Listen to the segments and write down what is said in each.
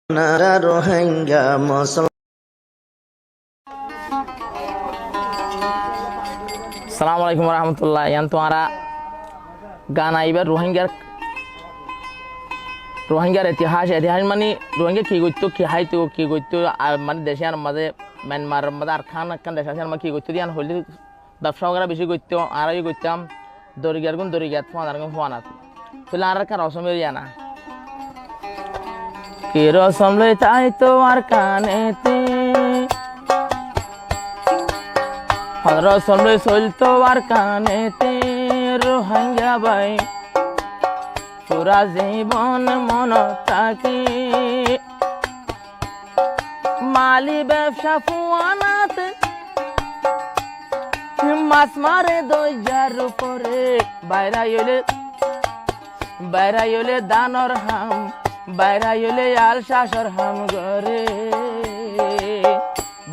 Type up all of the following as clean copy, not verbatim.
Rohingya Muslim. Assalamu alaikum warahmatullah. Yang tuara Ghana iba Rohingya इतिहास मानी Rohingya की गुत्तो की हाई तो की गुत्तो मानी देशियान मजे म्यांमार मदार खान कन देशियान मा की गुत्तो दियान होली दफ्शा वगैरह बिशी गुत्तो आरा ये गुत्तम दोरिग्यात फोनात फिलार का रसम याना की रसम ले ताई तो आर काने ते रसम ले सोल तो आर काने ते रोहिंग्या बाई পুরা জীবন মন তাকে মালি ব্যবসা ফুয়ানাতে মাছ মারে দইজার উপরে বাইরাইলে দানর হাম বাইরাইলে আল শাসর হাম গরে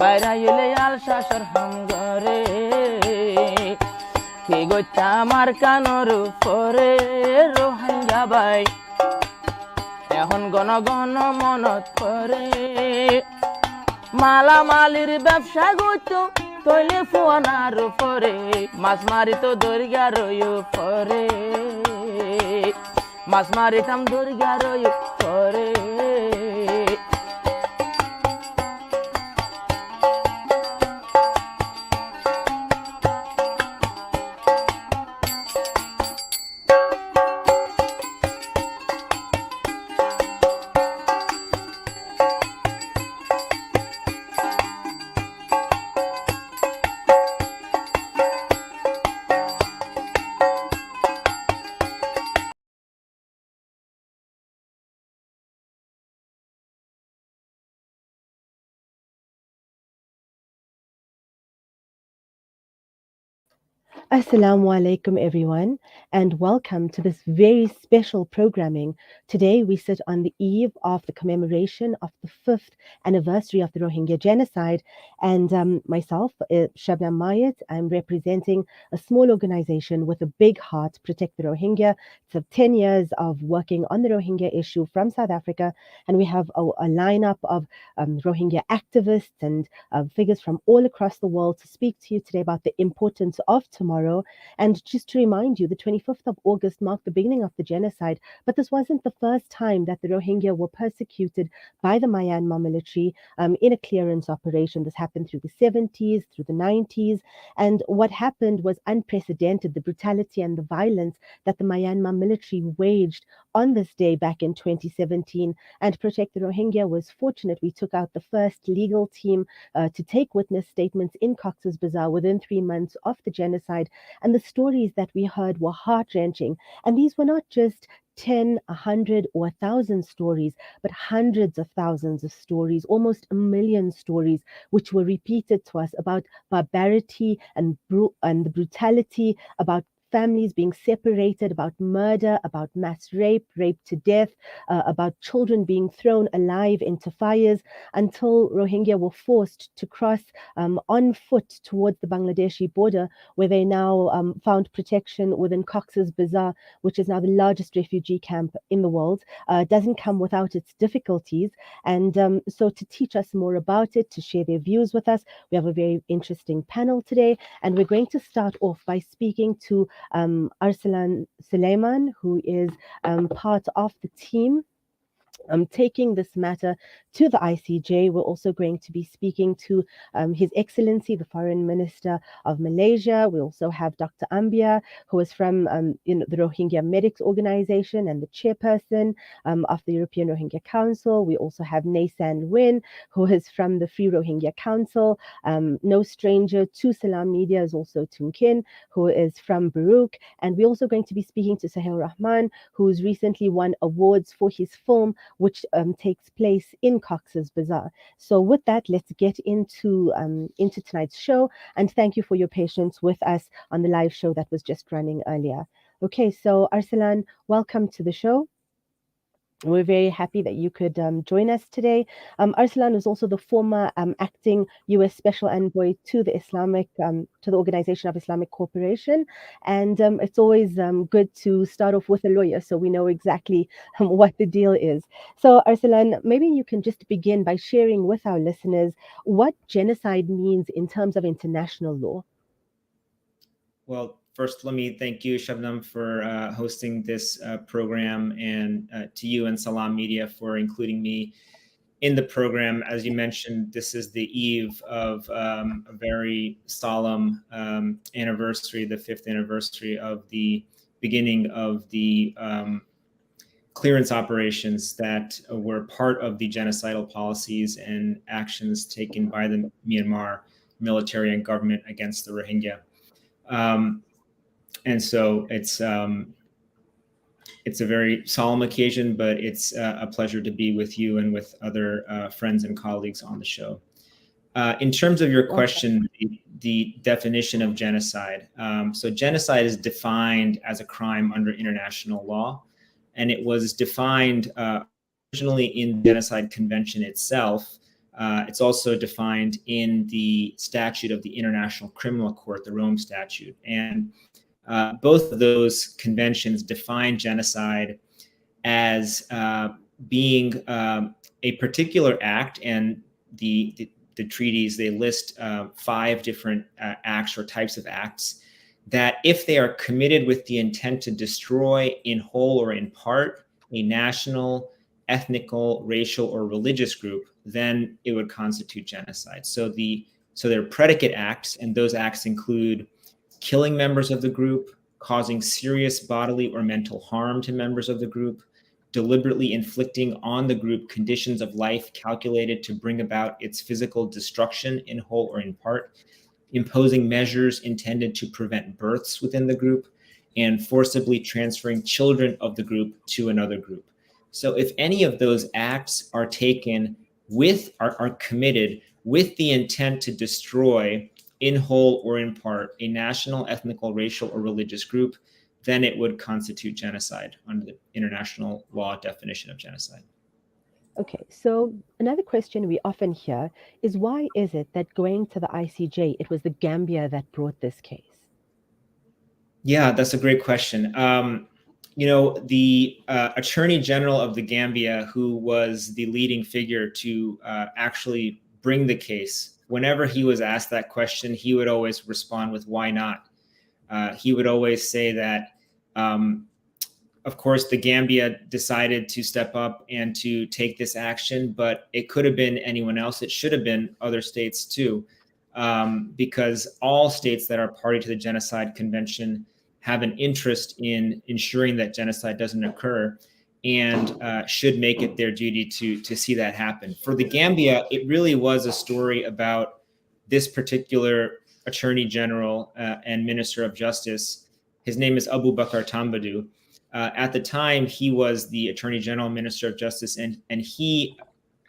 বাইরাইলে আল শাসর হাম গরে কি গোচ্ছা আমার কানর উপরে রোহিঙ্গা বাই এখন গণ গণ মনত করে মালামালির ব্যবসা গইতো তৈলে ফুয়ানার উপরে মাছ মারিতো দরিগার উপরে মাছ মারিতাম দরিগার উপরে Assalamu alaikum everyone, and welcome to this very special programming. Today we sit on the eve of the commemoration of the 5th anniversary of the Rohingya Genocide, and myself, Shabnam Mayet, I'm representing a small organization with a big heart, Protect the Rohingya. So 10 years of working on the Rohingya issue from South Africa, and we have a lineup of Rohingya activists and figures from all across the world to speak to you today about the importance of tomorrow. And just to remind you, the 25th of August marked the beginning of the genocide, but this wasn't the first time that the Rohingya were persecuted by the Myanmar military in a clearance operation. This happened through the 70s, through the 90s, and what happened was unprecedented, the brutality and the violence that the Myanmar military waged on this day back in 2017. And Protect the Rohingya was fortunate. We took out the first legal team to take witness statements in Cox's Bazar within 3 months of the genocide. And the stories that we heard were heart-wrenching. And these were not just 10, 100, or 1,000 stories, but hundreds of thousands of stories, almost 1 million stories, which were repeated to us about barbarity and the brutality, about families being separated, about murder, about mass rape to death, about children being thrown alive into fires, until Rohingya were forced to cross on foot towards the Bangladeshi border, where they now found protection within Cox's Bazar, which is now the largest refugee camp in the world. Doesn't come without its difficulties. And so to teach us more about it, to share their views with us, we have a very interesting panel today. And we're going to start off by speaking to Arsalan Suleman, who is part of the team taking this matter to the ICJ. We're also going to be speaking to His Excellency, the Foreign Minister of Malaysia. We also have Dr. Ambia, who is from the Rohingya Medics Organization and the Chairperson of the European Rohingya Council. We also have Nay San Lwin, who is from the Free Rohingya Council. No stranger to Salam Media is also Khin, who is from BROUK. And we're also going to be speaking to Sohel Rahman, who's recently won awards for his film, which takes place in Cox's Bazar. So with that, let's get into tonight's show. And thank you for your patience with us on the live show that was just running earlier. Okay, so Arsalan, welcome to the show. We're very happy that you could join us today. Arsalan is also the former acting U.S. Special Envoy to the to the Organization of Islamic Cooperation, and it's always good to start off with a lawyer so we know exactly what the deal is. So, Arsalan, maybe you can just begin by sharing with our listeners what genocide means in terms of international law. Well, first, let me thank you, Shabnam, for hosting this program, and to you and Salam Media for including me in the program. As you mentioned, this is the eve of a very solemn anniversary, the 5th anniversary of the beginning of the clearance operations that were part of the genocidal policies and actions taken by the Myanmar military and government against the Rohingya. And so it's a very solemn occasion, but it's a pleasure to be with you and with other friends and colleagues on the show. In terms of your question, the definition of genocide. So genocide is defined as a crime under international law, and it was defined originally in the Genocide Convention itself. It's also defined in the statute of the International Criminal Court, the Rome Statute. And both of those conventions define genocide as being a particular act, and the treaties, they list 5 different acts or types of acts that, if they are committed with the intent to destroy in whole or in part a national, ethnical, racial, or religious group, then it would constitute genocide. So they're predicate acts, and those acts include killing members of the group, causing serious bodily or mental harm to members of the group, deliberately inflicting on the group conditions of life calculated to bring about its physical destruction in whole or in part, imposing measures intended to prevent births within the group, and forcibly transferring children of the group to another group. So if any of those acts are taken are committed with the intent to destroy in whole or in part a national, ethnical, racial, or religious group, then it would constitute genocide under the international law definition of genocide. Okay, so another question we often hear is, why is it that going to the ICJ, it was the Gambia that brought this case? Yeah, that's a great question. The Attorney General of the Gambia, who was the leading figure to actually bring the case, whenever he was asked that question, he would always respond with, why not? He would always say that, of course, the Gambia decided to step up and to take this action, but it could have been anyone else. It should have been other states too, because all states that are party to the Genocide Convention have an interest in ensuring that genocide doesn't occur, and should make it their duty to see that happen. For the Gambia, it really was a story about this particular Attorney General and Minister of Justice. His name is Abu Bakr Tambadou. At the time, he was the Attorney General, Minister of Justice, and he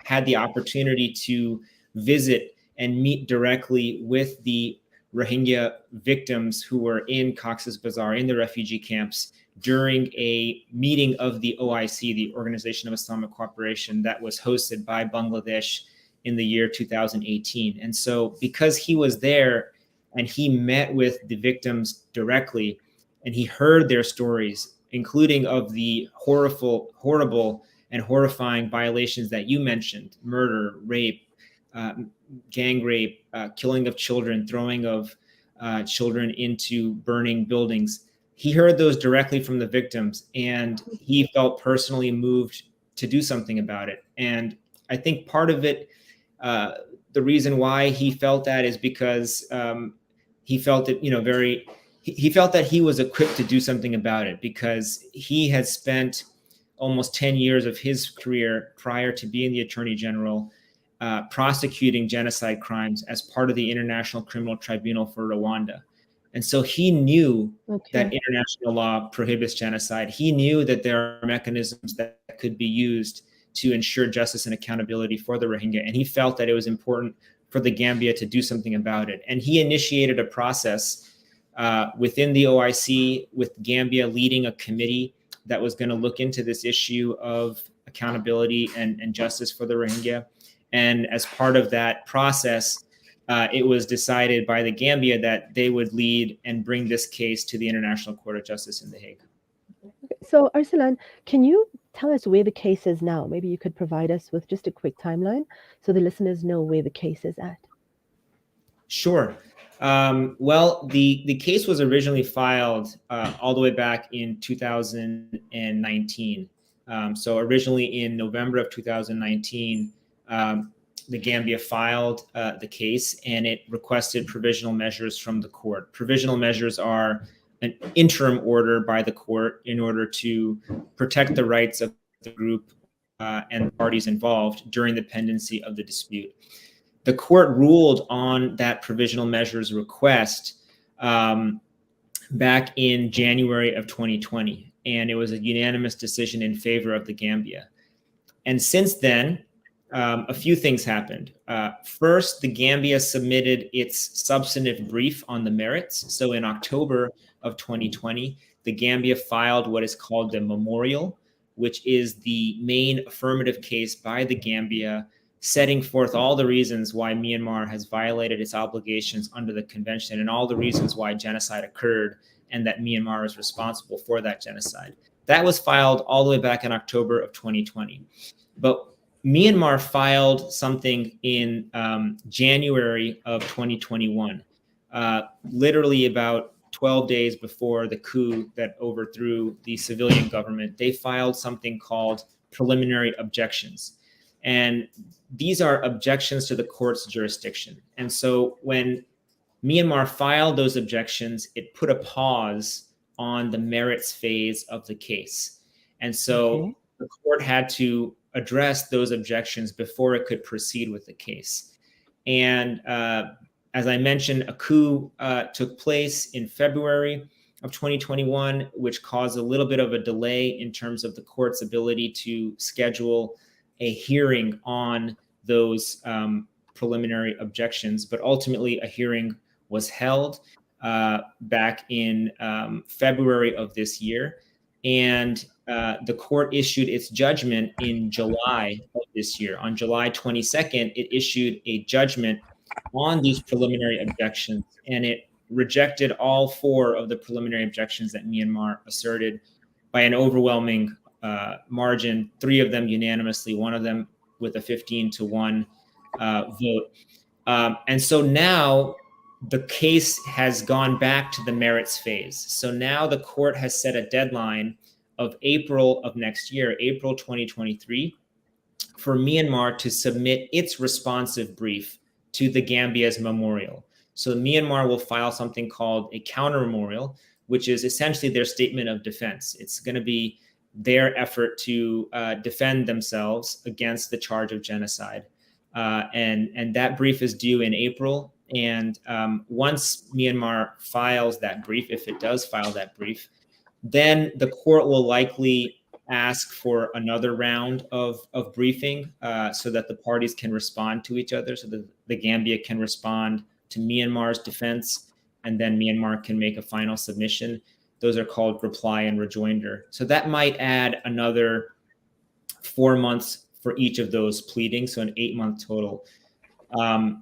had the opportunity to visit and meet directly with the Rohingya victims who were in Cox's Bazar, in the refugee camps, during a meeting of the OIC, the Organization of Islamic Cooperation, that was hosted by Bangladesh in the year 2018. And so because he was there and he met with the victims directly, and he heard their stories, including of the horrible and horrifying violations that you mentioned: murder, rape, gang rape, killing of children, throwing of children into burning buildings. He heard those directly from the victims, and he felt personally moved to do something about it. And I think part of it, the reason why he felt that, is because he felt it, he felt that he was equipped to do something about it, because he had spent almost 10 years of his career prior to being the Attorney General prosecuting genocide crimes as part of the International Criminal Tribunal for Rwanda. And so he knew that international law prohibits genocide. He knew that there are mechanisms that could be used to ensure justice and accountability for the Rohingya. And he felt that it was important for the Gambia to do something about it. And he initiated a process within the OIC, with Gambia leading a committee that was going to look into this issue of accountability and justice for the Rohingya. And as part of that process, it was decided by the Gambia that they would lead and bring this case to the International Court of Justice in The Hague. So, Arsalan, can you tell us where the case is now? Maybe you could provide us with just a quick timeline so the listeners know where the case is at. Sure. Well, the case was originally filed all the way back in 2019. So originally in November of 2019, the Gambia filed the case, and it requested provisional measures from the court. Provisional measures are an interim order by the court in order to protect the rights of the group and the parties involved during the pendency of the dispute. The court ruled on that provisional measures request back in January of 2020, and it was a unanimous decision in favor of the Gambia. And since then, a few things happened. First, the Gambia submitted its substantive brief on the merits. So in October of 2020, the Gambia filed what is called the memorial, which is the main affirmative case by the Gambia, setting forth all the reasons why Myanmar has violated its obligations under the convention and all the reasons why genocide occurred and that Myanmar is responsible for that genocide. That was filed all the way back in October of 2020. But Myanmar filed something in January of 2021, literally about 12 days before the coup that overthrew the civilian government. They filed something called preliminary objections. And these are objections to the court's jurisdiction. And so when Myanmar filed those objections, it put a pause on the merits phase of the case. And so the court had to address those objections before it could proceed with the case. And as I mentioned, a coup took place in February of 2021, which caused a little bit of a delay in terms of the court's ability to schedule a hearing on those preliminary objections. But ultimately, a hearing was held back in February of this year. And the court issued its judgment in July of this year. On July 22nd, it issued a judgment on these preliminary objections, and it rejected all 4 of the preliminary objections that Myanmar asserted by an overwhelming margin, 3 of them unanimously, 1 of them with a 15-1 vote. And so now the case has gone back to the merits phase. So now the court has set a deadline of April of next year, April 2023, for Myanmar to submit its responsive brief to the Gambia's memorial. So Myanmar will file something called a counter memorial, which is essentially their statement of defense. It's going to be their effort to defend themselves against the charge of genocide. And that brief is due in April. And once Myanmar files that brief, if it does file that brief, then the court will likely ask for another round of briefing so that the parties can respond to each other, so that the Gambia can respond to Myanmar's defense, and then Myanmar can make a final submission. Those are called reply and rejoinder. So that might add another 4 months for each of those pleadings, so an 8-month total.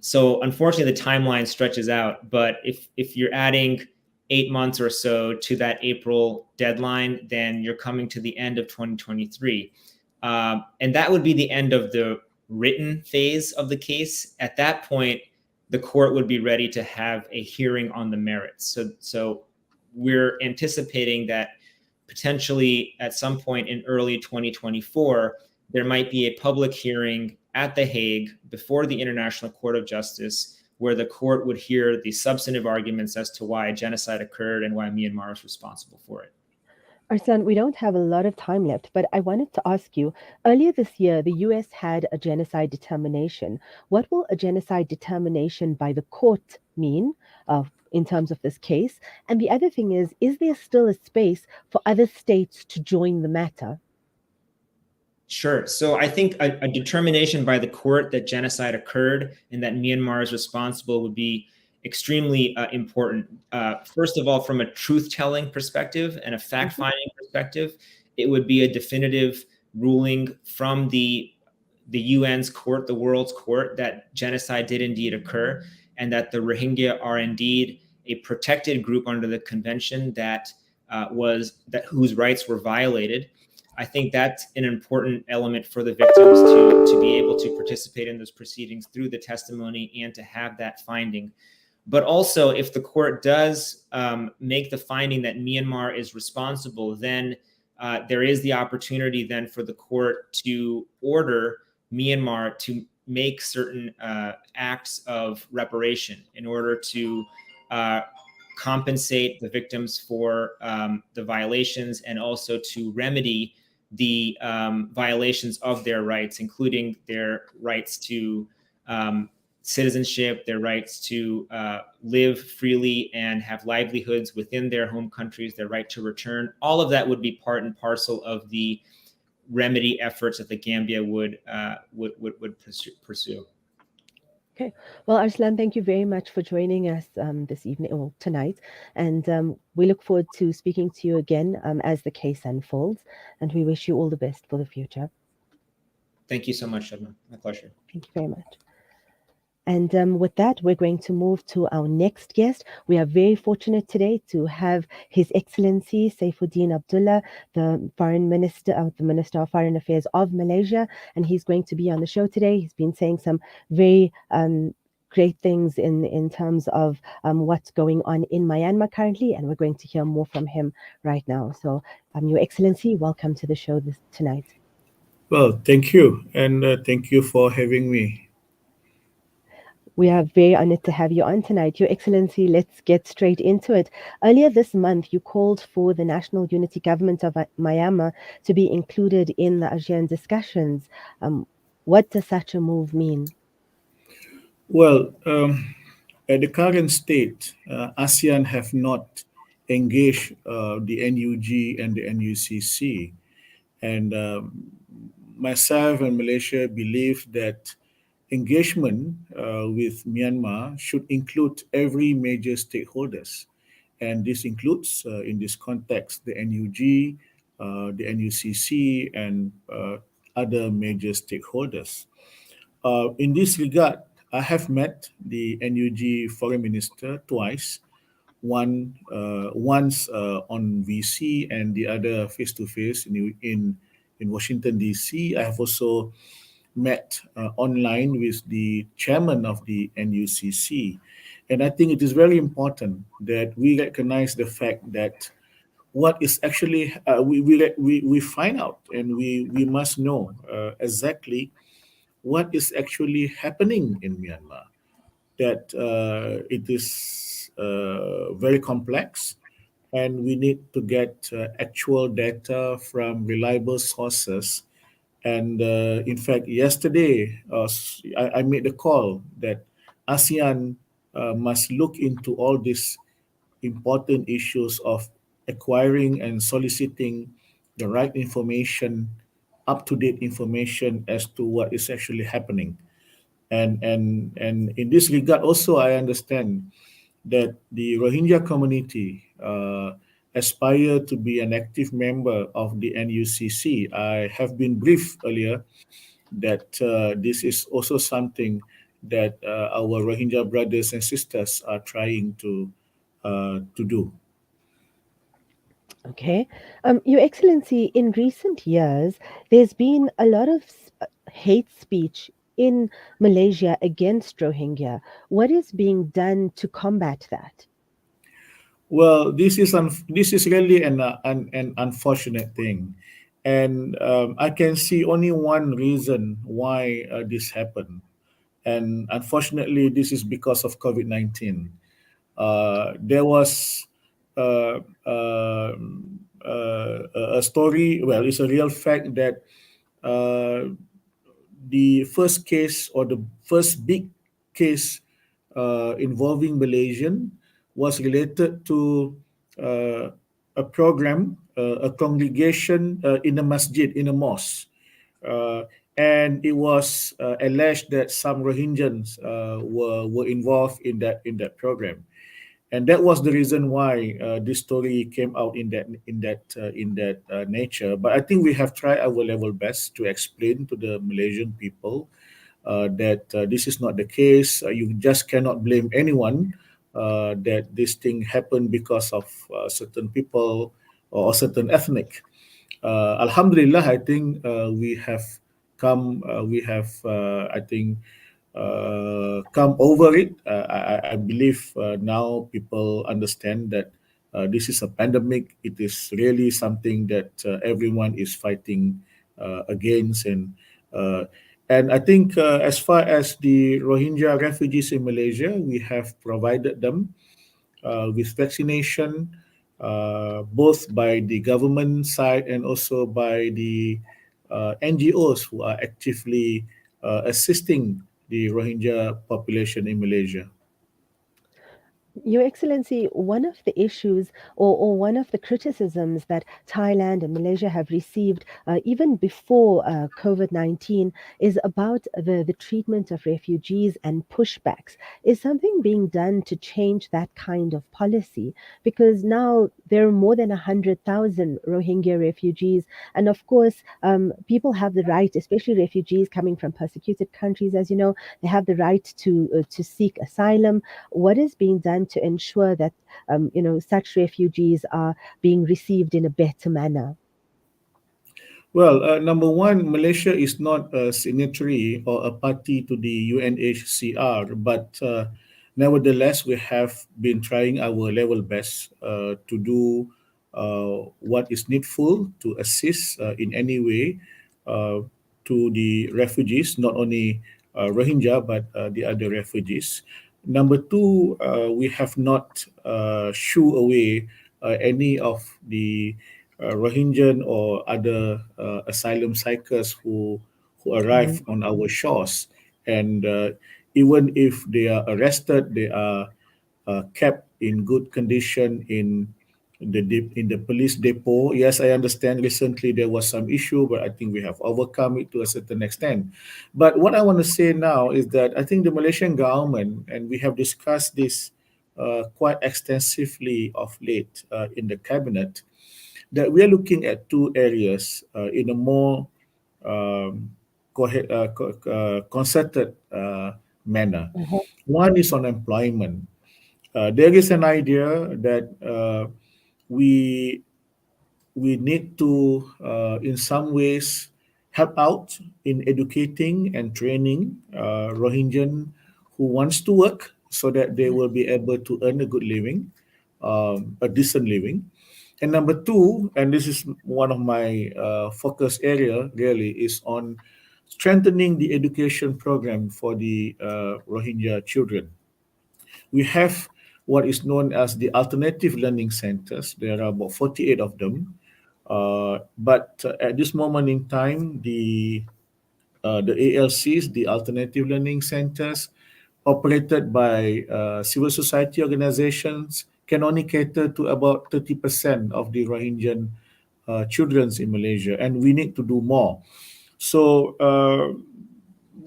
So unfortunately, the timeline stretches out, but if you're adding 8 months or so to that April deadline, then you're coming to the end of 2023. And that would be the end of the written phase of the case. At that point, the court would be ready to have a hearing on the merits. So we're anticipating that potentially at some point in early 2024, there might be a public hearing at The Hague before the International Court of Justice, where the court would hear the substantive arguments as to why genocide occurred and why Myanmar is responsible for it. Arsalan, we don't have a lot of time left, but I wanted to ask you, earlier this year, the US had a genocide determination. What will a genocide determination by the court mean in terms of this case? And the other thing is there still a space for other states to join the matter? Sure. So I think a determination by the court that genocide occurred and that Myanmar is responsible would be extremely important. First of all, from a truth-telling perspective and a fact-finding perspective, it would be a definitive ruling from the UN's court, the world's court, that genocide did indeed occur, and that the Rohingya are indeed a protected group under the convention that whose rights were violated. I think that's an important element for the victims to be able to participate in those proceedings through the testimony and to have that finding. But also, if the court does make the finding that Myanmar is responsible, then there is the opportunity then for the court to order Myanmar to make certain acts of reparation in order to compensate the victims for the violations, and also to remedy the violations of their rights, including their rights to citizenship, their rights to live freely and have livelihoods within their home countries, their right to return. All of that would be part and parcel of the remedy efforts that the Gambia would pursue. Okay. Well, Arsalan, thank you very much for joining us this evening or tonight. And we look forward to speaking to you again as the case unfolds. And we wish you all the best for the future. Thank you so much, Shabnam. My pleasure. Thank you very much. And with that, we're going to move to our next guest. We are very fortunate today to have His Excellency Saifuddin Abdullah, the Foreign Minister, the Minister of Foreign Affairs of Malaysia, and he's going to be on the show today. He's been saying some very great things in terms of what's going on in Myanmar currently, and we're going to hear more from him right now. So, Your Excellency, welcome to the show tonight. Well, thank you, and thank you for having me. We are very honored to have you on tonight. Your Excellency, let's get straight into it. Earlier this month, you called for the National Unity Government of Myanmar to be included in the ASEAN discussions. What does such a move mean? Well, at the current state, ASEAN have not engaged the NUG and the NUCC. And myself and Malaysia believe that engagement with Myanmar should include every major stakeholders. And this includes, in this context, the NUG, the NUCC, and other major stakeholders. In this regard, I have met the NUG foreign minister twice, once on VC and the other face-to-face in Washington, D.C. I have also met online with the chairman of the NUCC. And I think it is very important that we recognize the fact that what is actually, we find out, and we must know exactly what is actually happening in Myanmar. That it is very complex, and we need to get actual data from reliable sources. And in fact, yesterday, I made the call that ASEAN must look into all these important issues of acquiring and soliciting the right information, up-to-date information as to what is actually happening. And in this regard, also, I understand that the Rohingya community aspire to be an active member of the NUCC. I have been briefed earlier that this is also something that our Rohingya brothers and sisters are trying to do. Okay. Your Excellency, in recent years, there's been a lot of hate speech in Malaysia against Rohingya. What is being done to combat that? Well, this is really an unfortunate thing, and I can see only one reason why this happened, and unfortunately, this is because of COVID-19. There was a story. Well, it's a real fact that the first case, or the first big case involving Malaysian, was related to a program, a congregation in a masjid, in a mosque. And it was alleged that some Rohingyans were involved in that program. and that was the reason why this story came out in that nature. But I think we have tried our level best to explain to the Malaysian people that this is not the case. You just cannot blame anyone that this thing happened because of certain people or certain ethnic. Alhamdulillah, I think we have, I think, come over it. I believe now people understand that this is a pandemic. It is really something that everyone is fighting against, uh, and I think as far as the Rohingya refugees in Malaysia, we have provided them with vaccination, both by the government side and also by the NGOs who are actively assisting the Rohingya population in Malaysia. Your Excellency, one of the issues or one of the criticisms that Thailand and Malaysia have received even before COVID-19 is about the treatment of refugees and pushbacks. Is something being done to change that kind of policy? Because now there are more than 100,000 Rohingya refugees. And of course, people have the right, especially refugees coming from persecuted countries, as you know, they have the right to seek asylum. What is being done to ensure that such refugees are being received in a better manner? Well, number one, Malaysia is not a signatory or a party to the UNHCR, but nevertheless, we have been trying our level best to do what is needful to assist in any way uh, to the refugees, not only Rohingya, but the other refugees. Number two, we have not shoo away any of the Rohingya or other asylum seekers who arrive on our shores, and even if they are arrested, they are kept in good condition in the police depot. Yes, I understand recently there was some issue, but I think we have overcome it to a certain extent. But what I want to say now is that I think the Malaysian government, and we have discussed this quite extensively of late in the cabinet, that we are looking at two areas in a more um, concerted manner. Mhm. One is on employment. There is an idea that we we need to, in some ways, help out in educating and training Rohingyan who wants to work so that they will be able to earn a good living, a decent living. And number two, and this is one of my focus area really, is on strengthening the education program for the Rohingya children. We have what is known as the alternative learning centers. There are about 48 of them. But at this moment in time, the ALCs, the alternative learning centers, operated by civil society organizations, can only cater to about 30% of the Rohingya children in Malaysia, and we need to do more. So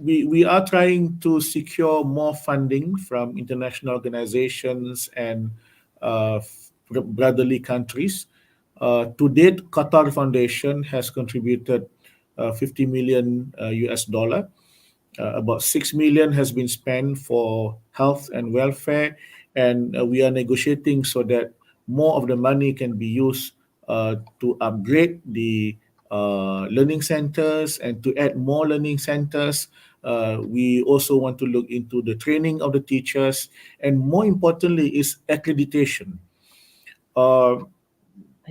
we are trying to secure more funding from international organizations and brotherly countries. To date, Qatar Foundation has contributed 50 million US dollar. About 6 million has been spent for health and welfare, and we are negotiating so that more of the money can be used to upgrade the learning centers and to add more learning centers. We also want to look into the training of the teachers, and more importantly is accreditation. Uh,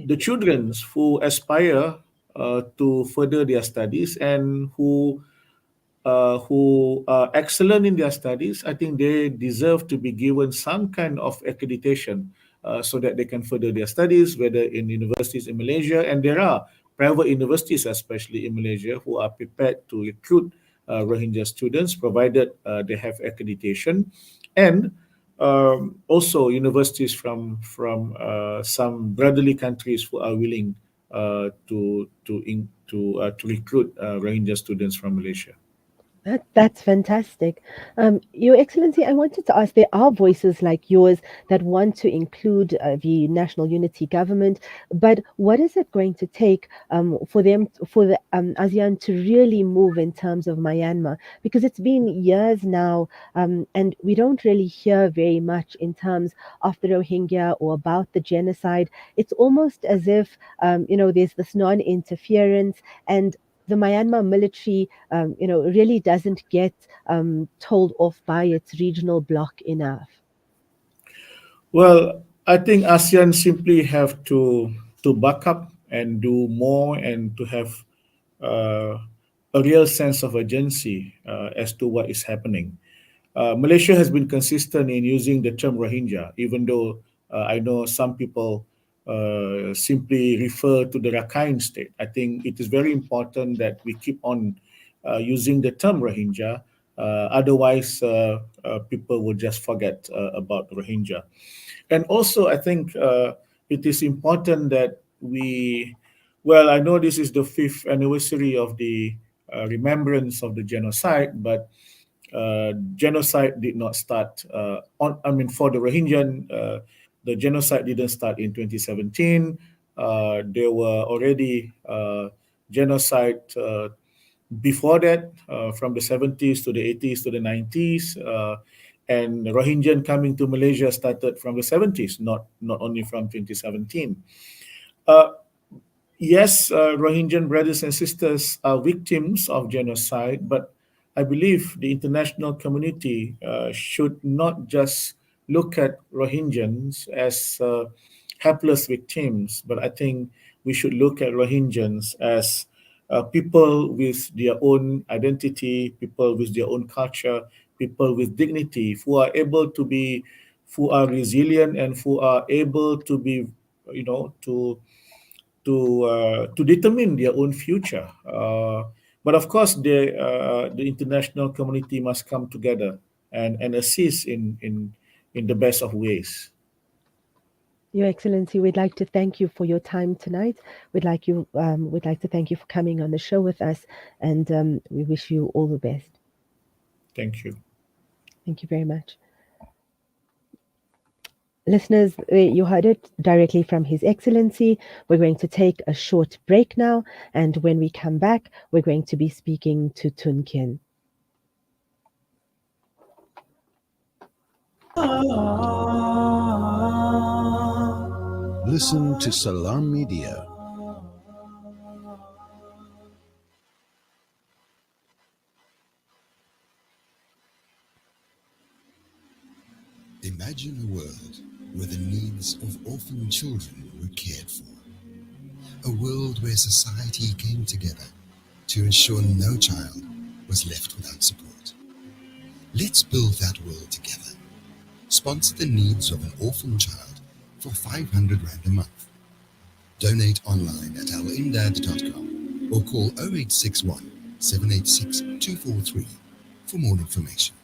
the children who aspire to further their studies and who are excellent in their studies, I think they deserve to be given some kind of accreditation so that they can further their studies, whether in universities in Malaysia. And there are private universities, especially in Malaysia, who are prepared to recruit Rohingya students, provided they have accreditation. And also universities from some brotherly countries who are willing to recruit Rohingya students from Malaysia. That's fantastic. Your Excellency, I wanted to ask, there are voices like yours that want to include the National Unity Government, but what is it going to take for them, for the ASEAN to really move in terms of Myanmar? Because it's been years now, and we don't really hear very much in terms of the Rohingya or about the genocide. It's almost as if, there's this non-interference, and the Myanmar military, really doesn't get told off by its regional bloc enough. Well, I think ASEAN simply have to back up and do more and to have uh, a real sense of urgency as to what is happening. Malaysia has been consistent in using the term Rohingya, even though I know some people simply refer to the Rakhine state. I think it is very important that we keep on using the term Rohingya. Otherwise, people will just forget about Rohingya. And also, I think it is important that well, I know this is the 5th anniversary of the remembrance of the genocide, but genocide did not start for the Rohingyan, the genocide didn't start in 2017. There were already genocide before that, from the 70s to the 80s to the 90s. And Rohingyan coming to Malaysia started from the 70s, not only from 2017. Uh, yes, Rohingyan brothers and sisters are victims of genocide, but I believe the international community should not just look at Rohingyans as helpless victims, but I think we should look at Rohingyans as people with their own identity, people with their own culture, people with dignity, who are resilient and who are able to be, to determine their own future. But of course, the international community must come together and assist in the best of ways. Your Excellency, we'd like to thank you for your time tonight. We'd like to thank you for coming on the show with us, and we wish you all the best. Thank you. Thank you very much. Listeners, you heard it directly from His Excellency. We're going to take a short break now, and when we come back, we're going to be speaking to Khin. Listen to Salam Media. Imagine a world where the needs of orphan children were cared for. A world where society came together to ensure no child was left without support. Let's build that world together. Sponsor the needs of an orphan child for 500 Rand a month. Donate online at alimdad.com or call 0861 786 243 for more information.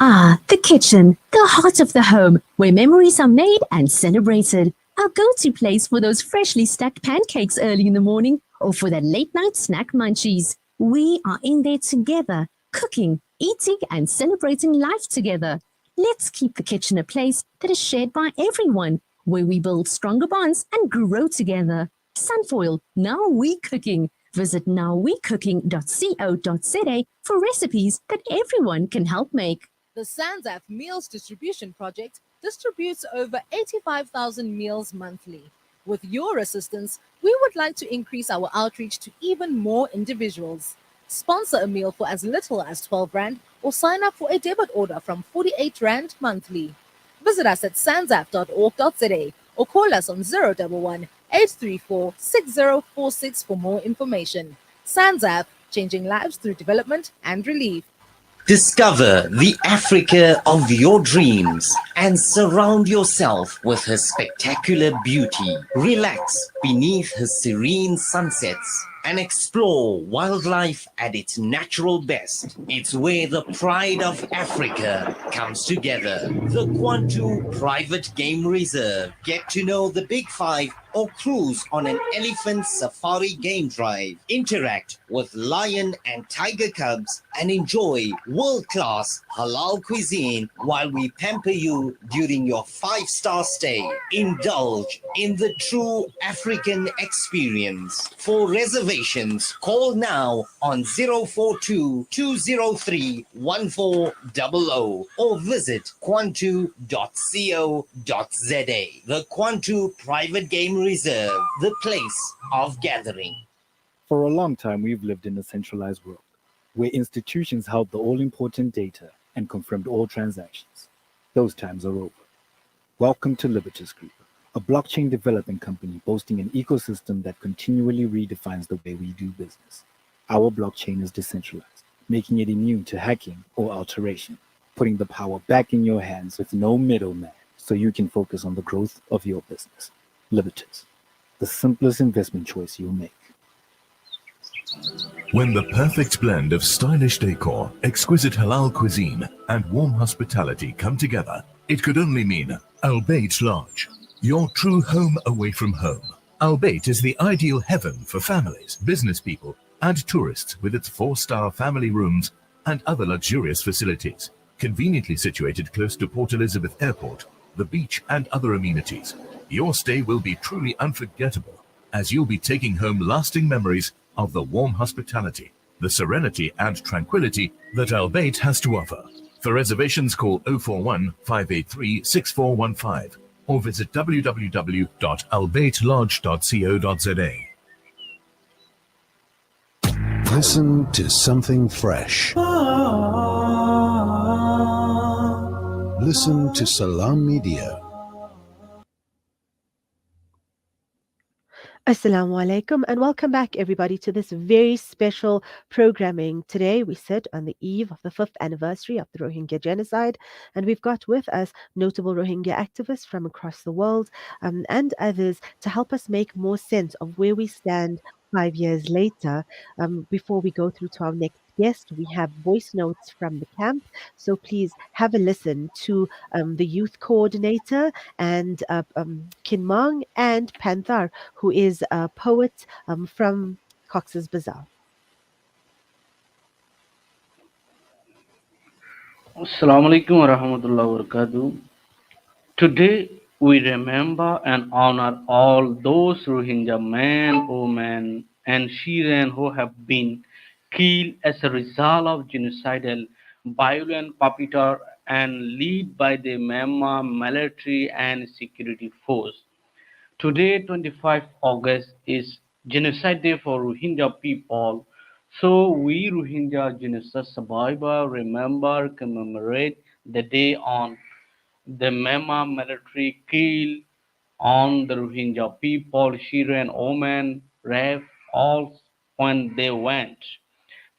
Ah, the kitchen, the heart of the home, where memories are made and celebrated. Our go-to place for those freshly stacked pancakes early in the morning or for that late-night snack munchies. We are in there together, cooking, eating and celebrating life together. Let's keep the kitchen a place that is shared by everyone, where we build stronger bonds and grow together. Sunfoil, now we cooking. Visit nowwecooking.co.za for recipes that everyone can help make. The SANZAF Meals Distribution Project distributes over 85,000 meals monthly. With your assistance, we would like to increase our outreach to even more individuals. Sponsor a meal for as little as 12 Rand or sign up for a debit order from 48 Rand monthly. Visit us at sanzaf.org.za or call us on 011 834 6046 for more information. SANZAF, changing lives through development and relief. Discover the Africa of your dreams and surround yourself with her spectacular beauty. Relax beneath her serene sunsets and explore wildlife at its natural best. It's where the pride of Africa comes together. The Kwantu Private Game Reserve. Get to know the Big Five or cruise on an elephant safari game drive. Interact with lion and tiger cubs and enjoy world-class halal cuisine while we pamper you during your 5-star stay. Indulge in the true African experience. For reservations, call now on 042 203 1400 or visit kwantu.co.za. The Kwantu Private Game Reserve, the place of gathering. For a long time, we've lived in a centralized world, where institutions held the all-important data and confirmed all transactions. Those times are over. Welcome to Libertas Group, a blockchain development company boasting an ecosystem that continually redefines the way we do business. Our blockchain is decentralized, making it immune to hacking or alteration, putting the power back in your hands with no middleman, so you can focus on the growth of your business. Libertas, the simplest investment choice you'll make. When the perfect blend of stylish decor, exquisite halal cuisine, and warm hospitality come together, it could only mean Al Bayt Lodge, your true home away from home. Al Bayt is the ideal heaven for families, business people, and tourists with its 4-star family rooms and other luxurious facilities. Conveniently situated close to Port Elizabeth Airport, the beach, and other amenities, your stay will be truly unforgettable, as you'll be taking home lasting memories of the warm hospitality, the serenity and tranquility that Al Bayt has to offer. For reservations, call 041 583 6415 or visit www.albaytlodge.co.za. Listen to something fresh. Listen to Salam Media. Assalamu alaikum and welcome back everybody to this very special programming. Today we sit on the eve of the 5th anniversary of the Rohingya Genocide, and we've got with us notable Rohingya activists from across the world and others to help us make more sense of where we stand 5 years later. Before we go through to our next guest, we have voice notes from the camp, so please have a listen to the youth coordinator and Khin and Panther, who is a poet from Cox's Bazar. Assalamu alaikum wa rahmatullahi wa barakatuh. Today we remember and honor all those Rohingya men, women, and children who have been killed as a result of genocidal violent perpetrated and led by the Myanmar military and security force. Today, 25 August, is Genocide Day for Rohingya people. So we Rohingya genocide survivors remember, commemorate the day on the Myanmar military kill on the Rohingya people, children, women, raped, all when they went.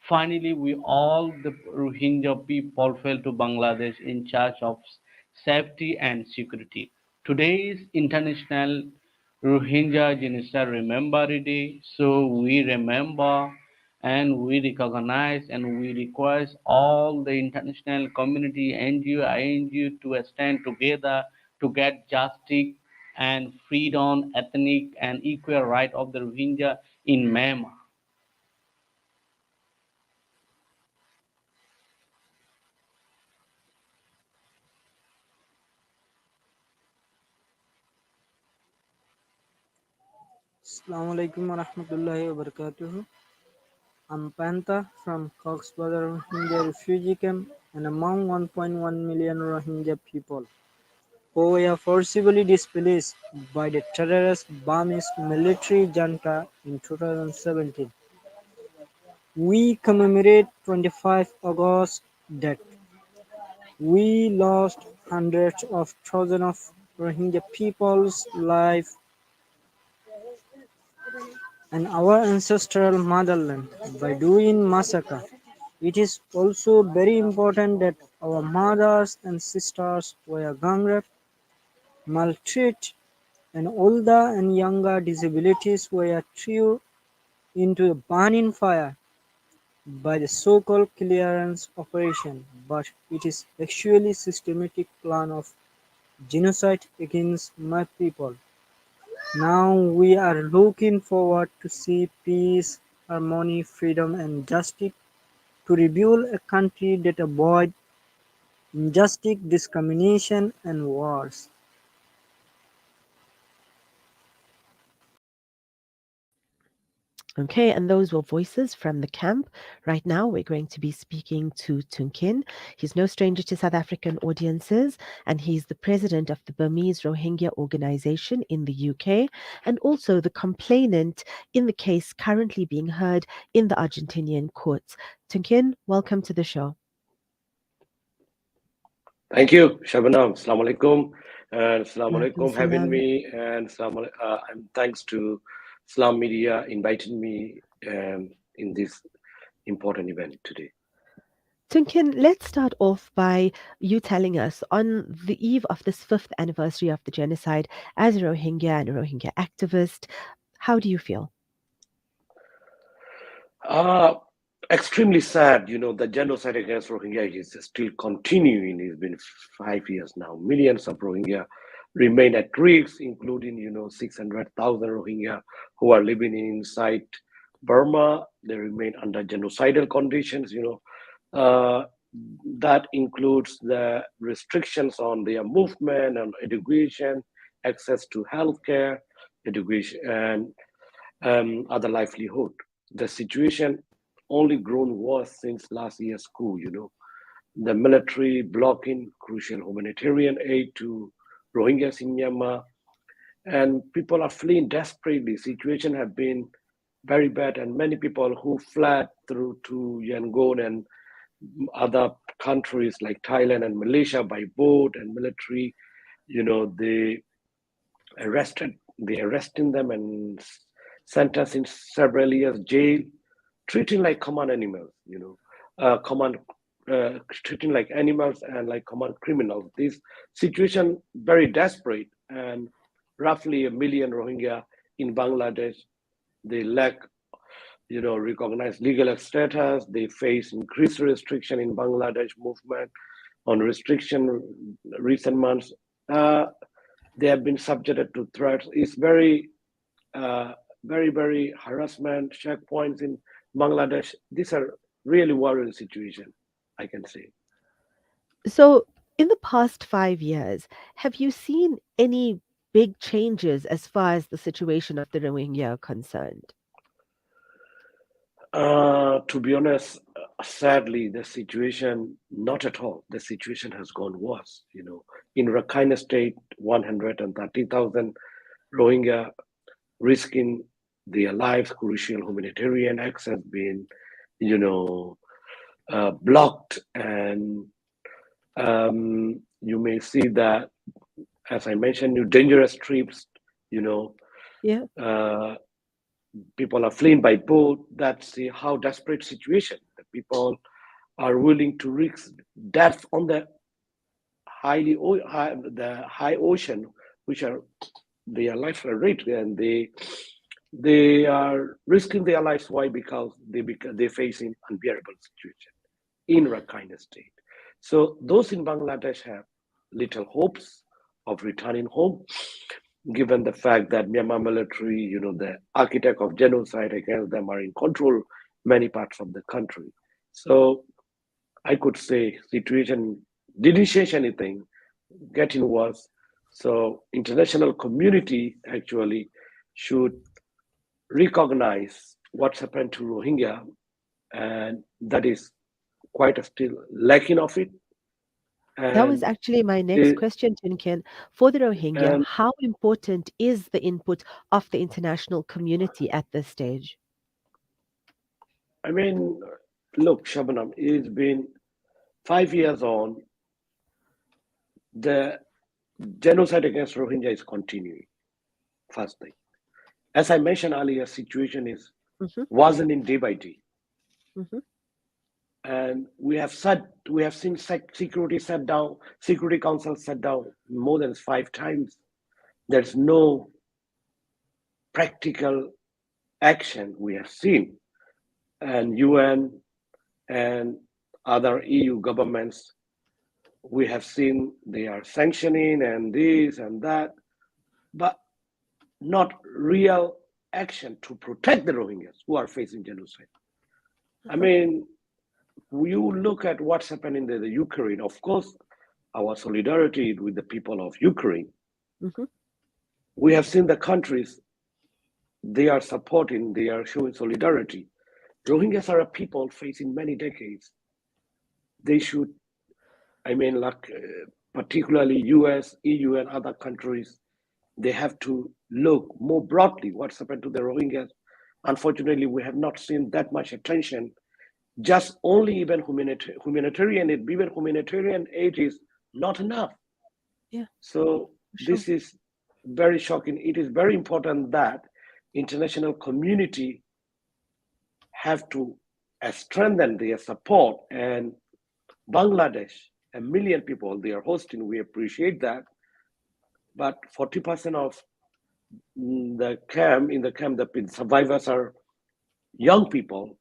Finally, we all the Rohingya people fell to Bangladesh in charge of safety and security. Today is International Rohingya Genocide Remembrance Day, so we remember and we recognize and we request all the international community, NGO, INGO to stand together to get justice and freedom, ethnic and equal right of the Rohingya in Myanmar. Assalamu alaikum wa rahmatullahi wa barakatuh. I'm Pantha from Cox's Bazar Rohingya refugee camp and among 1.1 million Rohingya people who were forcibly displaced by the terrorist Burmese military junta in 2017. We commemorate 25 August that we lost hundreds of thousands of Rohingya people's lives and our ancestral motherland by doing massacre. It is also very important that our mothers and sisters were gang raped, maltreated, and older and younger disabilities were thrown into the burning fire by the so-called clearance operation, but it is actually systematic plan of genocide against my people. Now we are looking forward to see peace, harmony, freedom and justice to rebuild a country that avoids injustice, discrimination and wars. Okay, and those were voices from the camp. Right now, we're going to be speaking to Khin. He's no stranger to South African audiences, and he's the president of the Burmese Rohingya organization in the UK, and also the complainant in the case currently being heard in the Argentinian courts. Khin, welcome to the show. Thank you, Shabnam. Assalamu alaikum. And assalamu alaikum Alaikum having salam. me. And and thanks to Islam Media inviting me in this important event today. Khin, let's start off by you telling us on the eve of this 5th anniversary of the genocide, as a Rohingya and a Rohingya activist, how do you feel? Extremely sad, the genocide against Rohingya is still continuing. It's been 5 years now. Millions of Rohingya remain at risk, including, 600,000 Rohingya who are living inside Burma. They remain under genocidal conditions, that includes the restrictions on their movement and education, access to healthcare, education, and other livelihood. The situation only grown worse since last year's coup, The military blocking crucial humanitarian aid to Rohingyas in Myanmar, and people are fleeing desperately. Situation have been very bad, and many people who fled through to Yangon and other countries like Thailand and Malaysia by boat and military, they arresting them and sentencing several years jail, treating like common animals, treating like animals and like common criminals. This situation very desperate, and roughly 1 million Rohingya in Bangladesh, they lack recognized legal status. They face increased restriction in Bangladesh movement on restriction recent months. They have been subjected to threats. It's very, very harassment, checkpoints in Bangladesh. These are really worrying situation, I can say. So, in the past 5 years, have you seen any big changes as far as the situation of the Rohingya are concerned? To be honest, sadly, the situation, not at all. The situation has gone worse. In Rakhine State, 130,000 Rohingya risking their lives, crucial humanitarian access being, blocked. And you may see that, as I mentioned, dangerous trips, Yeah. People are fleeing by boat. That's how desperate situation. The people are willing to risk death on the high ocean, which are their lives are rich, and they are risking their lives. Why? Because they're facing unbearable situation in Rakhine State. So those in Bangladesh have little hopes of returning home, given the fact that Myanmar military, the architect of genocide against them, are in control many parts of the country. So I could say situation didn't change anything, getting worse. So international community actually should recognize what's happened to Rohingya, and that is quite still lacking of it. That was And actually my next question, Khin. For the Rohingya, and how important is the input of the international community at this stage? I mean, look, Shabnam, it's been 5 years on. The genocide against Rohingya is continuing. First thing, as I mentioned earlier, situation is worsening day by day, and we have seen Security Council shut down more than 5 times. There's no practical action we have seen, and UN and other EU governments, we have seen they are sanctioning and this and that, but not real action to protect the Rohingyas who are facing genocide. I mean, you look at what's happening in the Ukraine, of course, our solidarity with the people of Ukraine. We have seen the countries they are supporting, they are showing solidarity. Rohingyas are a people facing many decades. They should, I mean, like particularly US, EU, and other countries, they have to look more broadly what's happened to the Rohingyas. Unfortunately, we have not seen that much attention. Just only even humanitarian aid, even humanitarian aid is not enough. Yeah. So this is very shocking. It is very important that international community have to strengthen their support, and Bangladesh, 1 million people they are hosting, we appreciate that. But 40% of the camp, the survivors are young people.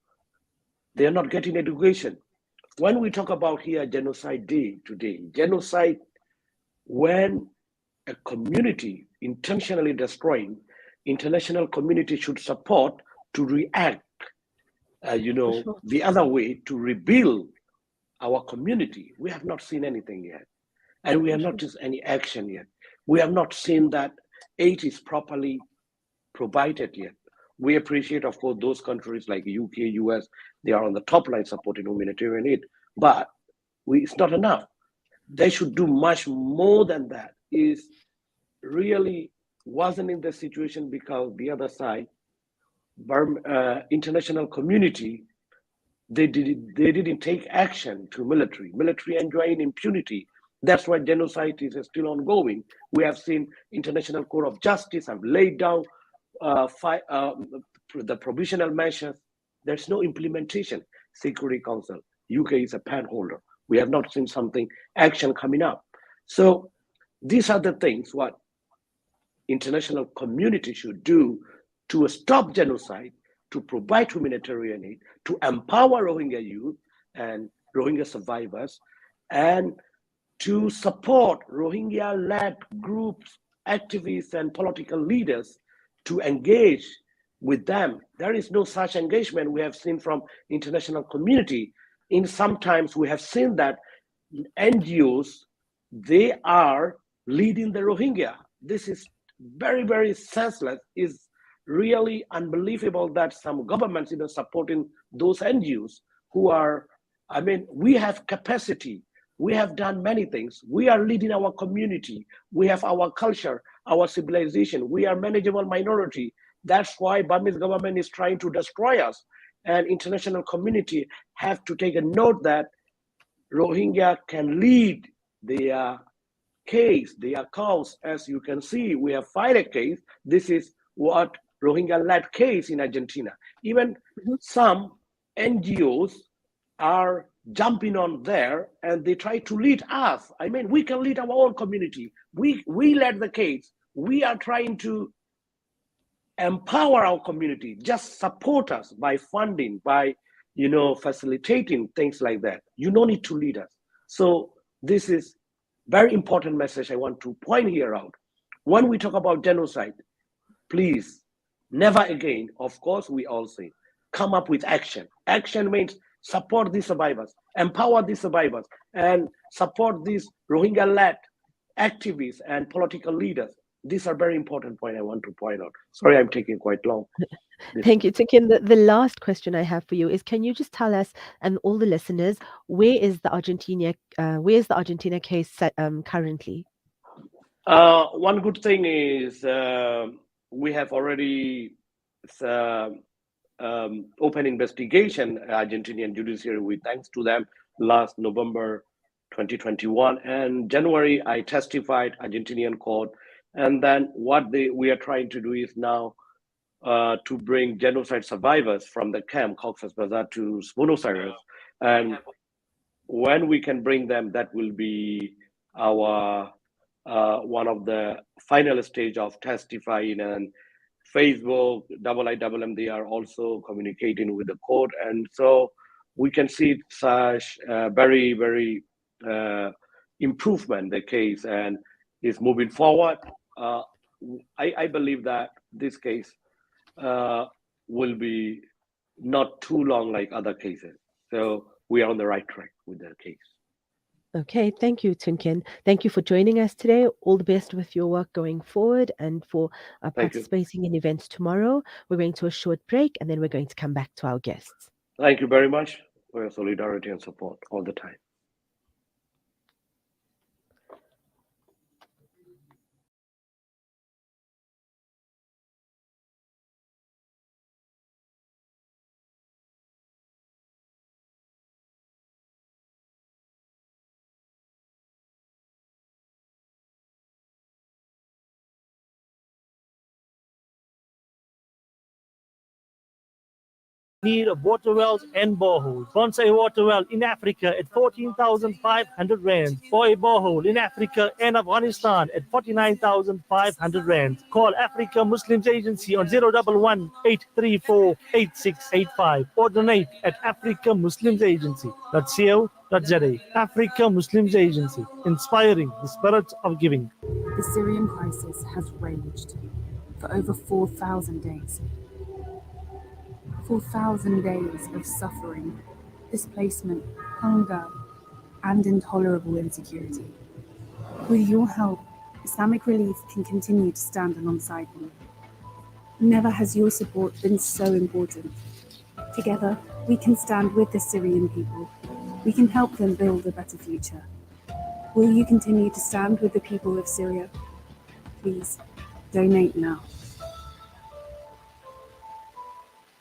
They are not getting education. When we talk about here Genocide Day today, genocide, when a community intentionally destroying, international community should support to react, the other way to rebuild our community. We have not seen anything yet. And we have not seen any action yet. We have not seen that aid is properly provided yet. We appreciate, of course, those countries like UK, US, they are on the top line supporting humanitarian aid, but it's not enough. They should do much more than that. Is really wasn't in the situation because the other side, international community, they didn't take action to military enjoying impunity. That's why genocide is still ongoing. We have seen International Court of Justice have laid down the provisional measures. There's no implementation. Security Council, UK is a pen holder. We have not seen action coming up. So these are the things what international community should do to stop genocide, to provide humanitarian aid, to empower Rohingya youth and Rohingya survivors, and to support Rohingya-led groups, activists, and political leaders to engage with them. There is no such engagement we have seen from international community. Sometimes we have seen that NGOs, they are leading the Rohingya. This is very, very senseless. It's really unbelievable that some governments are supporting those NGOs who are, we have capacity. We have done many things. We are leading our community. We have our culture, our civilization. We are manageable minority. That's why Burmese government is trying to destroy us. And international community have to take a note that Rohingya can lead their case, their cause. As you can see, we have filed a case. This is what Rohingya-led case in Argentina. Even some NGOs are jumping on there and they try to lead us. We can lead our own community. We led the case. We are trying to empower our community. Just support us by funding, by facilitating things like that. You don't need to lead us. So this is very important message I want to point here out. When we talk about genocide, please, never again, of course, we all say, come up with action. Action means support these survivors, empower these survivors, and support these Rohingya-led activists and political leaders. These are very important points I want to point out. Sorry, I'm taking quite long. Thank you, Khin. The last question I have for you is: can you just tell us and all the listeners where is the Argentina case currently? One good thing is we have already open investigation Argentinian judiciary. We thanks to them last November 2021 and January I testified Argentinian court, and then what we are trying to do is now to bring genocide survivors from the camp Cox's Bazar to Buenos Aires, and when we can bring them, that will be our one of the final stage of testifying. And Facebook, IIM, they are also communicating with the court, and so we can see such very, very improvement the case and is moving forward. I believe that this case will be not too long like other cases. So we are on the right track with the case. Okay, thank you, Tunkin. Thank you for joining us today. All the best with your work going forward and for Thank you. participating in events tomorrow. We're going to a short break and then we're going to come back to our guests. Thank you very much for your solidarity and support all the time. Need of water wells and boreholes. Sponsor a water well in Africa at 14,500 rand. For a borehole in Africa and Afghanistan at 49,500 rand. Call Africa Muslims Agency on 011 834 8685 or donate at Africa Muslims Agency.co.za. Africa Muslims Agency, inspiring the spirit of giving. The Syrian crisis has raged for over 4,000 days. 4,000 days of suffering, displacement, hunger, and intolerable insecurity. With your help, Islamic Relief can continue to stand alongside you. Never has your support been so important. Together, we can stand with the Syrian people. We can help them build a better future. Will you continue to stand with the people of Syria? Please, donate now.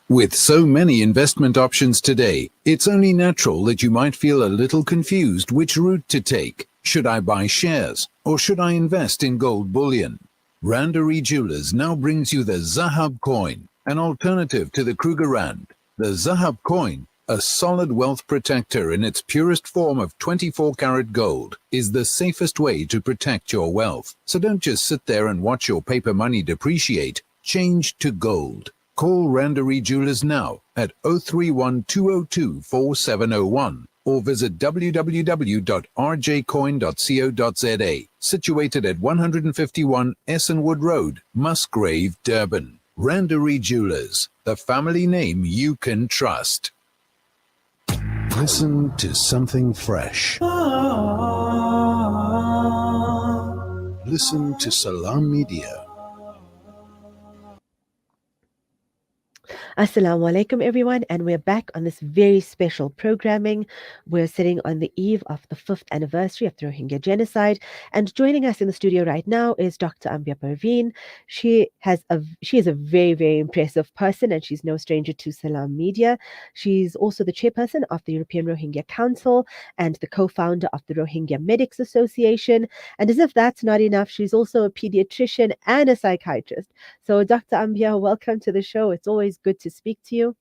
With so many investment options today, it's only natural that you might feel a little confused which route to take. Should I buy shares or should I invest in gold bullion? Rand-e Jewelers now brings you the Zahab coin, an alternative to the Kruger Rand. The Zahab coin, a solid wealth protector in its purest form of 24-karat gold, is the safest way to protect your wealth. So don't just sit there and watch your paper money depreciate. Change to gold. Call Rand-e Jewelers now at 031-202-4701 or visit www.rjcoin.co.za, situated at 151 Essenwood Road, Musgrave, Durban. Rand-e Jewelers, the family name you can trust. Listen to something fresh. Listen to Salam Media. Assalamu alaikum, everyone, and we're back on this very special programming. We're sitting on the eve of the 5th anniversary of the Rohingya Genocide, and joining us in the studio right now is Dr. Ambia Parveen. She is a very, very impressive person, and she's no stranger to Salam Media. She's also the chairperson of the European Rohingya Council and the co-founder of the Rohingya Medics Association. And as if that's not enough, she's also a pediatrician and a psychiatrist. So, Dr. Ambia, welcome to the show. It's always good to speak to you.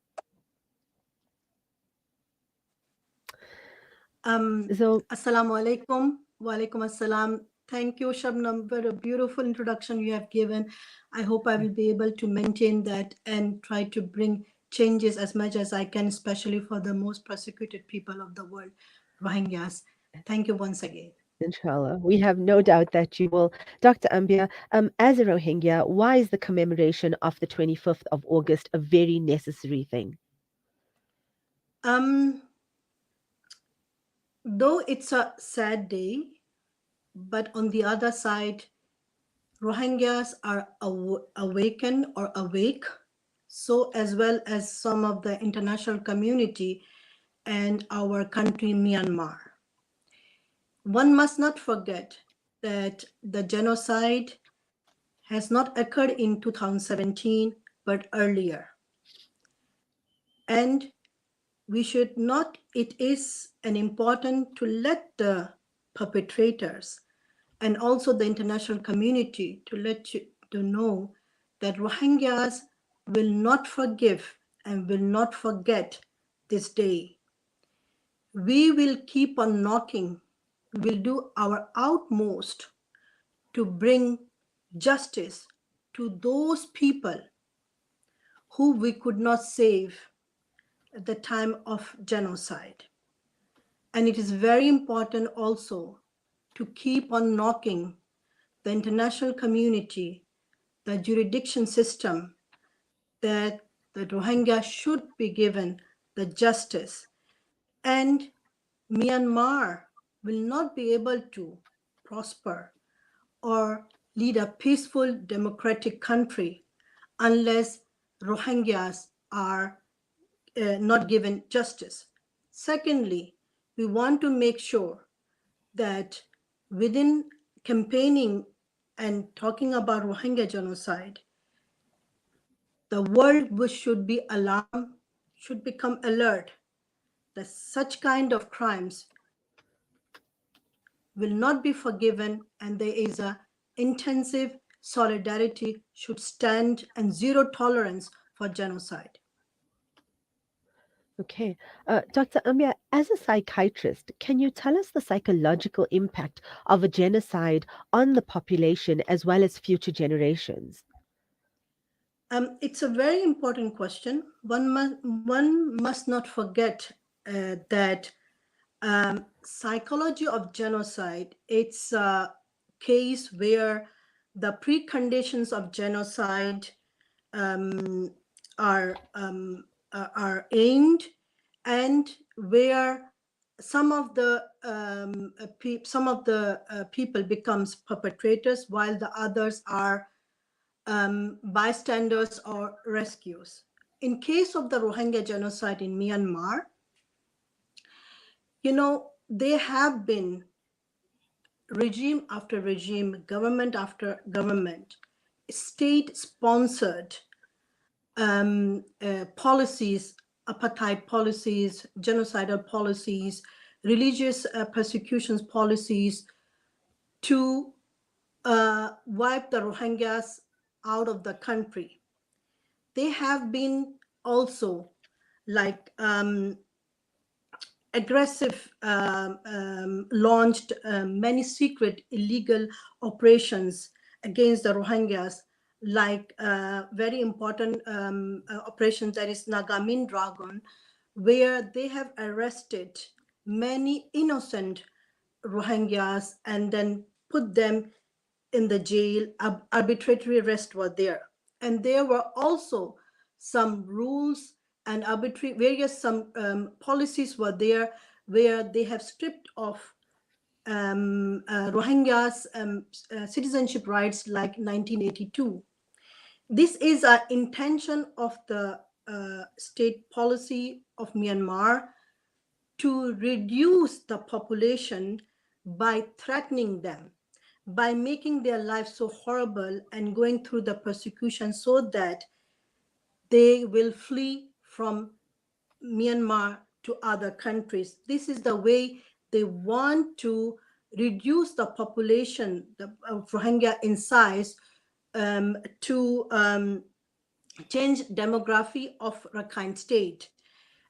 Assalamu alaikum. Wa alaikum assalam. Thank you, Shabnam, for a beautiful introduction you have given. I hope I will be able to maintain that and try to bring changes as much as I can, especially for the most persecuted people of the world, Rohingyas. Thank you once again. Inshallah. We have no doubt that you will. Dr. Ambia, as a Rohingya, why is the commemoration of the 25th of August a very necessary thing? Though it's a sad day, but on the other side, Rohingyas are awakened or awake, so as well as some of the international community and our country, Myanmar. One must not forget that the genocide has not occurred in 2017, but earlier. And we should not, it is an important to let the perpetrators and also the international community to let you to know that Rohingyas will not forgive and will not forget this day. We will keep on knocking. We'll do our utmost to bring justice to those people who we could not save at the time of genocide. And it is very important also to keep on knocking the international community the jurisdiction system, that the Rohingya should be given the justice, and Myanmar will not be able to prosper or lead a peaceful democratic country unless Rohingyas are not given justice. Secondly, we want to make sure that within campaigning and talking about Rohingya genocide, the world should be alarmed, should become alert that such kind of crimes will not be forgiven, and there is a intensive solidarity should stand and zero tolerance for genocide. Okay. Dr. Ambia, as a psychiatrist, can you tell us the psychological impact of a genocide on the population as well as future generations? It's a very important question. One must not forget that psychology of genocide, it's a case where the preconditions of genocide are aimed, and where some of the people becomes perpetrators while the others are bystanders or rescues. In case of the Rohingya genocide in Myanmar, there have been regime after regime, government after government, state-sponsored policies, apartheid policies, genocidal policies, religious persecutions policies to wipe the Rohingyas out of the country. They have been also like aggressive, launched many secret illegal operations against the Rohingyas, like very important operation that is Nagamin Dragon, where they have arrested many innocent Rohingyas and then put them in the jail. Arbitrary arrest were there. And there were also some rules and arbitrary various policies were there where they have stripped off Rohingyas citizenship rights like 1982. This is an intention of the state policy of Myanmar to reduce the population by threatening them, by making their lives so horrible and going through the persecution so that they will flee from Myanmar to other countries. This is the way they want to reduce the population of Rohingya in size to change demography of Rakhine state.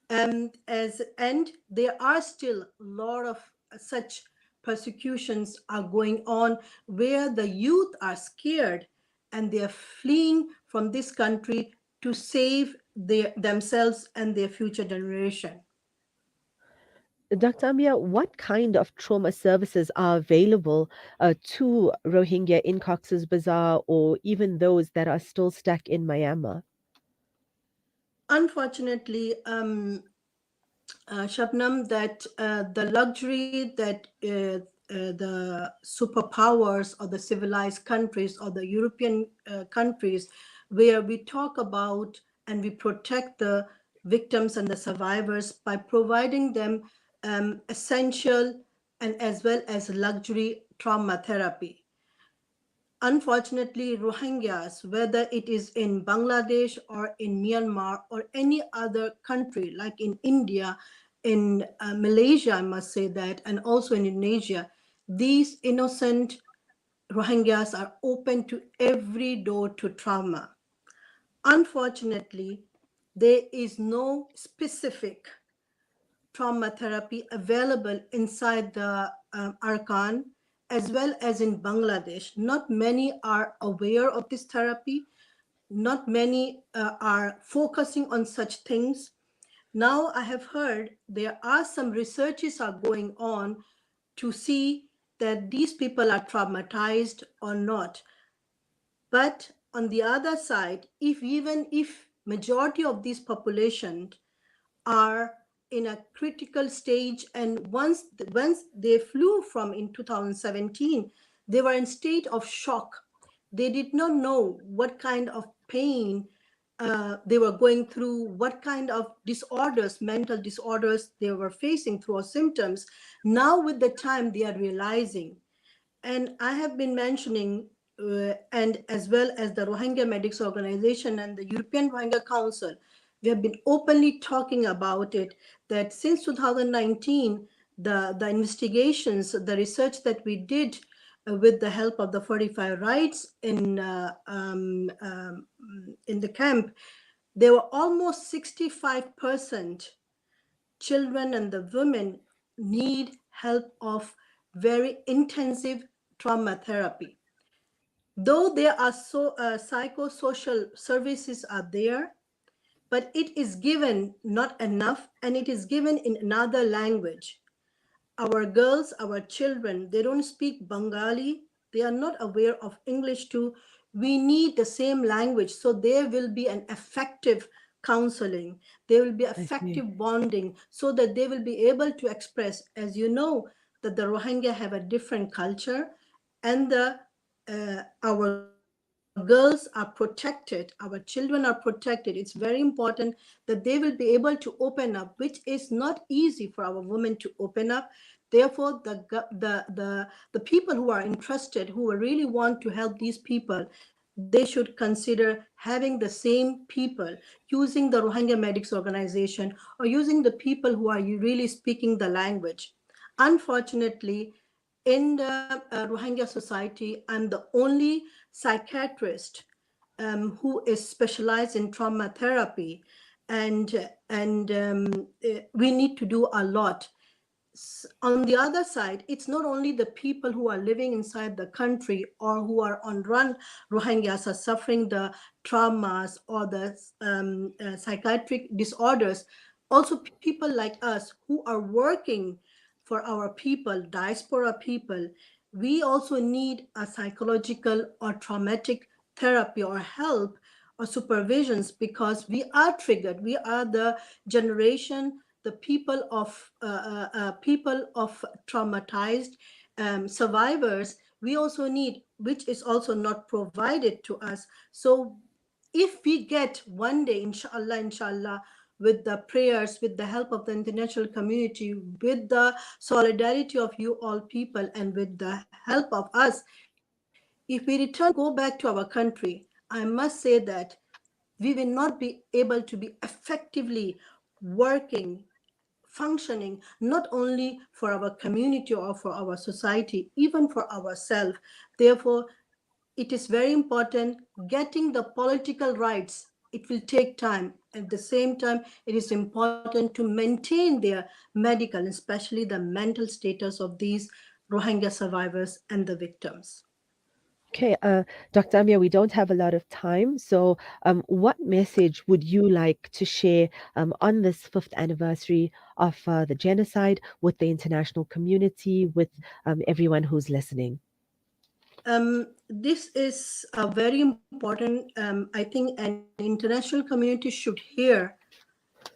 And there are still a lot of such persecutions are going on where the youth are scared and they are fleeing from this country to save themselves and their future generation. Dr. Ambia, what kind of trauma services are available to Rohingya in Cox's Bazar or even those that are still stuck in Myanmar? Unfortunately, Shabnam, that the luxury that the superpowers or the civilized countries or the European countries, where we talk about and we protect the victims and the survivors by providing them essential and as well as luxury trauma therapy. Unfortunately, Rohingyas, whether it is in Bangladesh or in Myanmar or any other country like in India, in Malaysia, I must say that, and also in Indonesia, these innocent Rohingyas are open to every door to trauma. Unfortunately, there is no specific trauma therapy available inside the Arkan as well as in Bangladesh. Not many are aware of this therapy. Not many are focusing on such things. Now I have heard there are some researches are going on to see that these people are traumatized or not. But on the other side, even if majority of these population are in a critical stage, and once they flew from in 2017, they were in state of shock. They did not know what kind of pain they were going through, what kind of disorders, mental disorders they were facing through, or symptoms. Now with the time they are realizing. And I have been mentioning, and as well as the Rohingya Medics Organization and the European Rohingya Council, we have been openly talking about it, that since 2019, the investigations, the research that we did with the help of the 45 rights in the camp, there were almost 65% children and the women need help of very intensive trauma therapy. Though there are psychosocial services are there, but it is given not enough, and it is given in another language. Our girls, our children, they don't speak Bengali. They are not aware of English too. We need the same language, so there will be an effective counseling. There will be effective bonding, so that they will be able to express, as you know, that the Rohingya have a different culture, and our girls are protected, our children are protected. It's very important that they will be able to open up, which is not easy for our women to open up. Therefore, the people who are interested, who really want to help these people, they should consider having the same people, using the Rohingya Medics Organization, or using the people who are really speaking the language. Unfortunately, in the Rohingya society, I'm the only psychiatrist who is specialized in trauma therapy, and we need to do a lot. On the other side, it's not only the people who are living inside the country or who are on run Rohingyas are suffering the traumas or the psychiatric disorders. Also, people like us who are working for our people, diaspora people, we also need a psychological or traumatic therapy or help or supervisions, because we are triggered. We are the generation, the people of traumatized survivors. We also need, which is also not provided to us. So if we get one day, inshallah, with the prayers, with the help of the international community, with the solidarity of you all people, and with the help of us, if we return, go back to our country, I must say that we will not be able to be effectively working, functioning, not only for our community or for our society, even for ourselves. Therefore, it is very important getting the political rights. It will take time. At the same time, it is important to maintain their medical, especially the mental status of these Rohingya survivors and the victims. Okay, Dr. Ambia, we don't have a lot of time. So, what message would you like to share on this 5th anniversary of the genocide with the international community, with everyone who's listening? This is a very important, I think an international community should hear.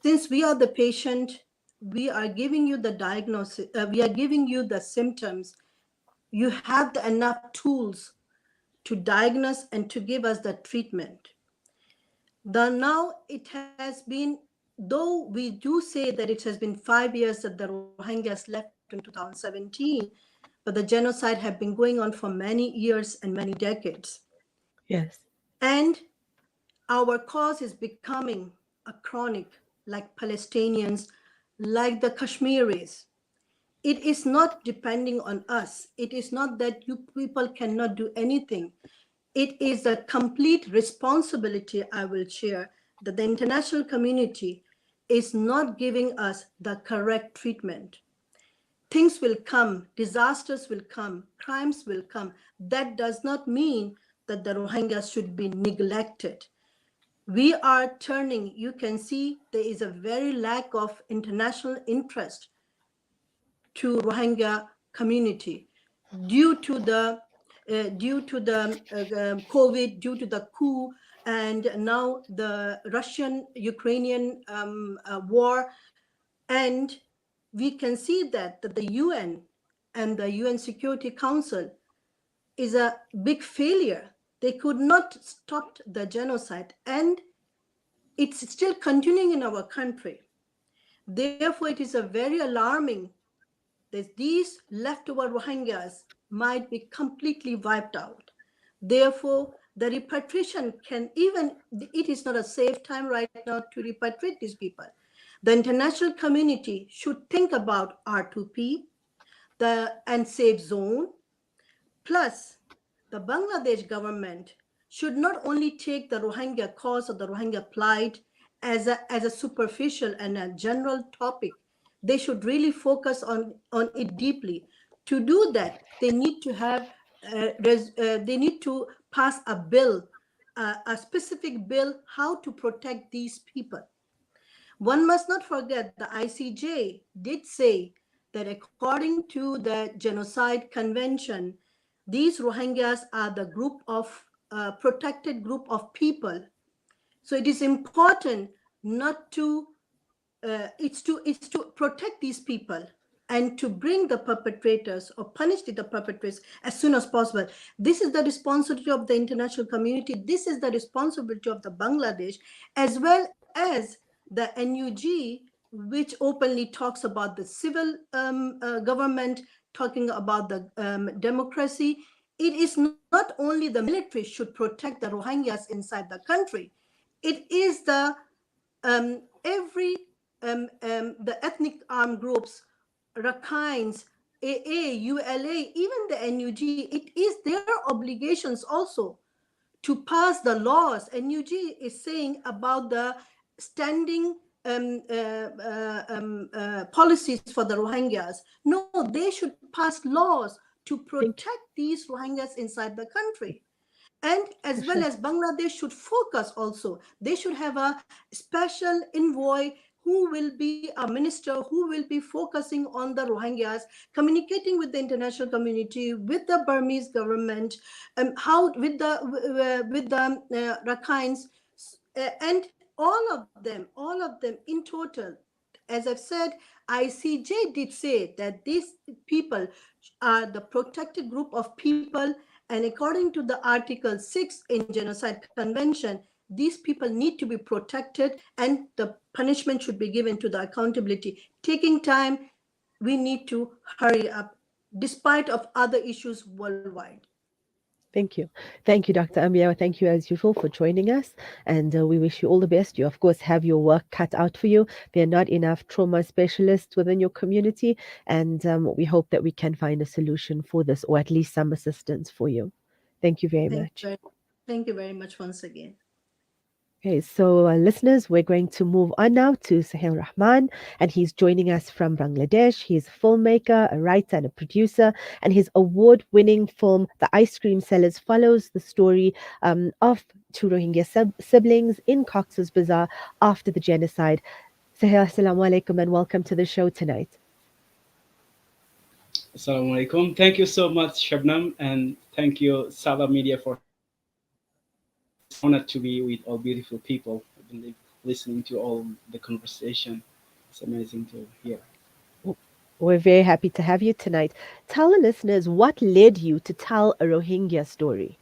Since we are the patient, we are giving you the diagnosis, we are giving you the symptoms. You have enough tools to diagnose and to give us the treatment. Now it has been, though we do say that it has been 5 years that the Rohingyas left in 2017, but the genocide have been going on for many years and many decades. Yes. And our cause is becoming a chronic, like Palestinians, like the Kashmiris. It is not depending on us. It is not that you people cannot do anything. It is a complete responsibility, I will share, that the international community is not giving us the correct treatment. Things will come, disasters will come, crimes will come. That does not mean that the Rohingyas should be neglected. We are turning, you can see there is a very lack of international interest to Rohingya community due to the due to the COVID, due to the coup, and now the Russian-Ukrainian war. And we can see that the UN and the UN Security Council is a big failure. They could not stop the genocide, and it's still continuing in our country. Therefore, it is a very alarming that these leftover Rohingyas might be completely wiped out. Therefore, the repatriation it is not a safe time right now to repatriate these people. The international community should think about R2P, the unsafe zone, plus the Bangladesh government should not only take the Rohingya cause or the Rohingya plight as a superficial and a general topic. They should really focus on it deeply. To do that, they need to have they need to pass a bill, a specific bill, how to protect these people. One must not forget the ICJ did say that according to the Genocide Convention, these Rohingyas are the group of protected group of people. So it is important not to it's to protect these people and to bring the perpetrators or punish the perpetrators as soon as possible. This is the responsibility of the international community. This is the responsibility of the Bangladesh, as well as the NUG, which openly talks about the civil government, talking about the democracy. It is not only the military should protect the Rohingyas inside the country. It is the the ethnic armed groups, Rakhines, AA, ULA, even the NUG, it is their obligations also to pass the laws. NUG is saying about the standing policies for the Rohingyas. No, they should pass laws to protect these Rohingyas inside the country. And as well as Bangladesh should focus also. They should have a special envoy who will be a minister who will be focusing on the Rohingyas, communicating with the international community, with the Burmese government, how with the Rakhines, and all of them in total. As I've said, ICJ did say that these people are the protected group of people, and according to the Article 6 in Genocide Convention, these people need to be protected and the punishment should be given to the accountability. Taking time, we need to hurry up, despite of other issues worldwide. Thank you. Thank you, Dr. Ambia. Thank you, as usual, for joining us. And we wish you all the best. You, of course, have your work cut out for you. There are not enough trauma specialists within your community. And we hope that we can find a solution for this, or at least some assistance for you. Thank you very much. Thank you very much once again. Okay, so listeners, we're going to move on now to Sohel Rahman, and he's joining us from Bangladesh. He's a filmmaker, a writer, and a producer, and his award-winning film, The Ice Cream Sellers, follows the story of two Rohingya siblings in Cox's Bazar after the genocide. Sohel, assalamu alaikum, and welcome to the show tonight. Assalamu alaikum. Thank you so much, Shabnam, and thank you, Sala Media, for honored to be with all beautiful people. I've been listening to all the conversation. It's amazing to hear. We're very happy to have you tonight. Tell the listeners what led you to tell a Rohingya story.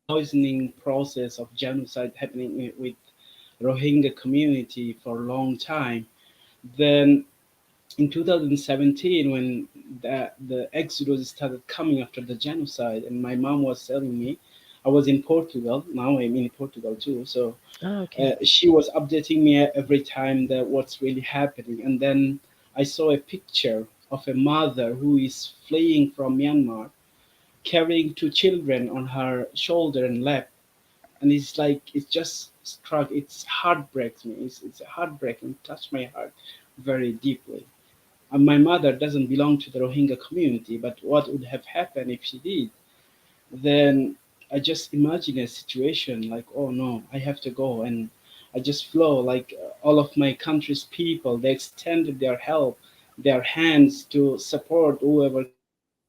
Poisoning process of genocide happening with Rohingya community for a long time. Then in 2017, when the exodus started coming after the genocide, and my mom was telling me, I was in Portugal, now I'm in Portugal too, so she was updating me every time that what's really happening. And then I saw a picture of a mother who is fleeing from Myanmar, carrying two children on her shoulder and lap. And it's like, it just struck, it's heartbreaks me, it's heartbreaking, touched my heart very deeply. And my mother doesn't belong to the Rohingya community, but what would have happened if she did? Then I just imagine a situation like, oh no, I have to go. And I just flow like all of my country's people. They extended their help, their hands to support whoever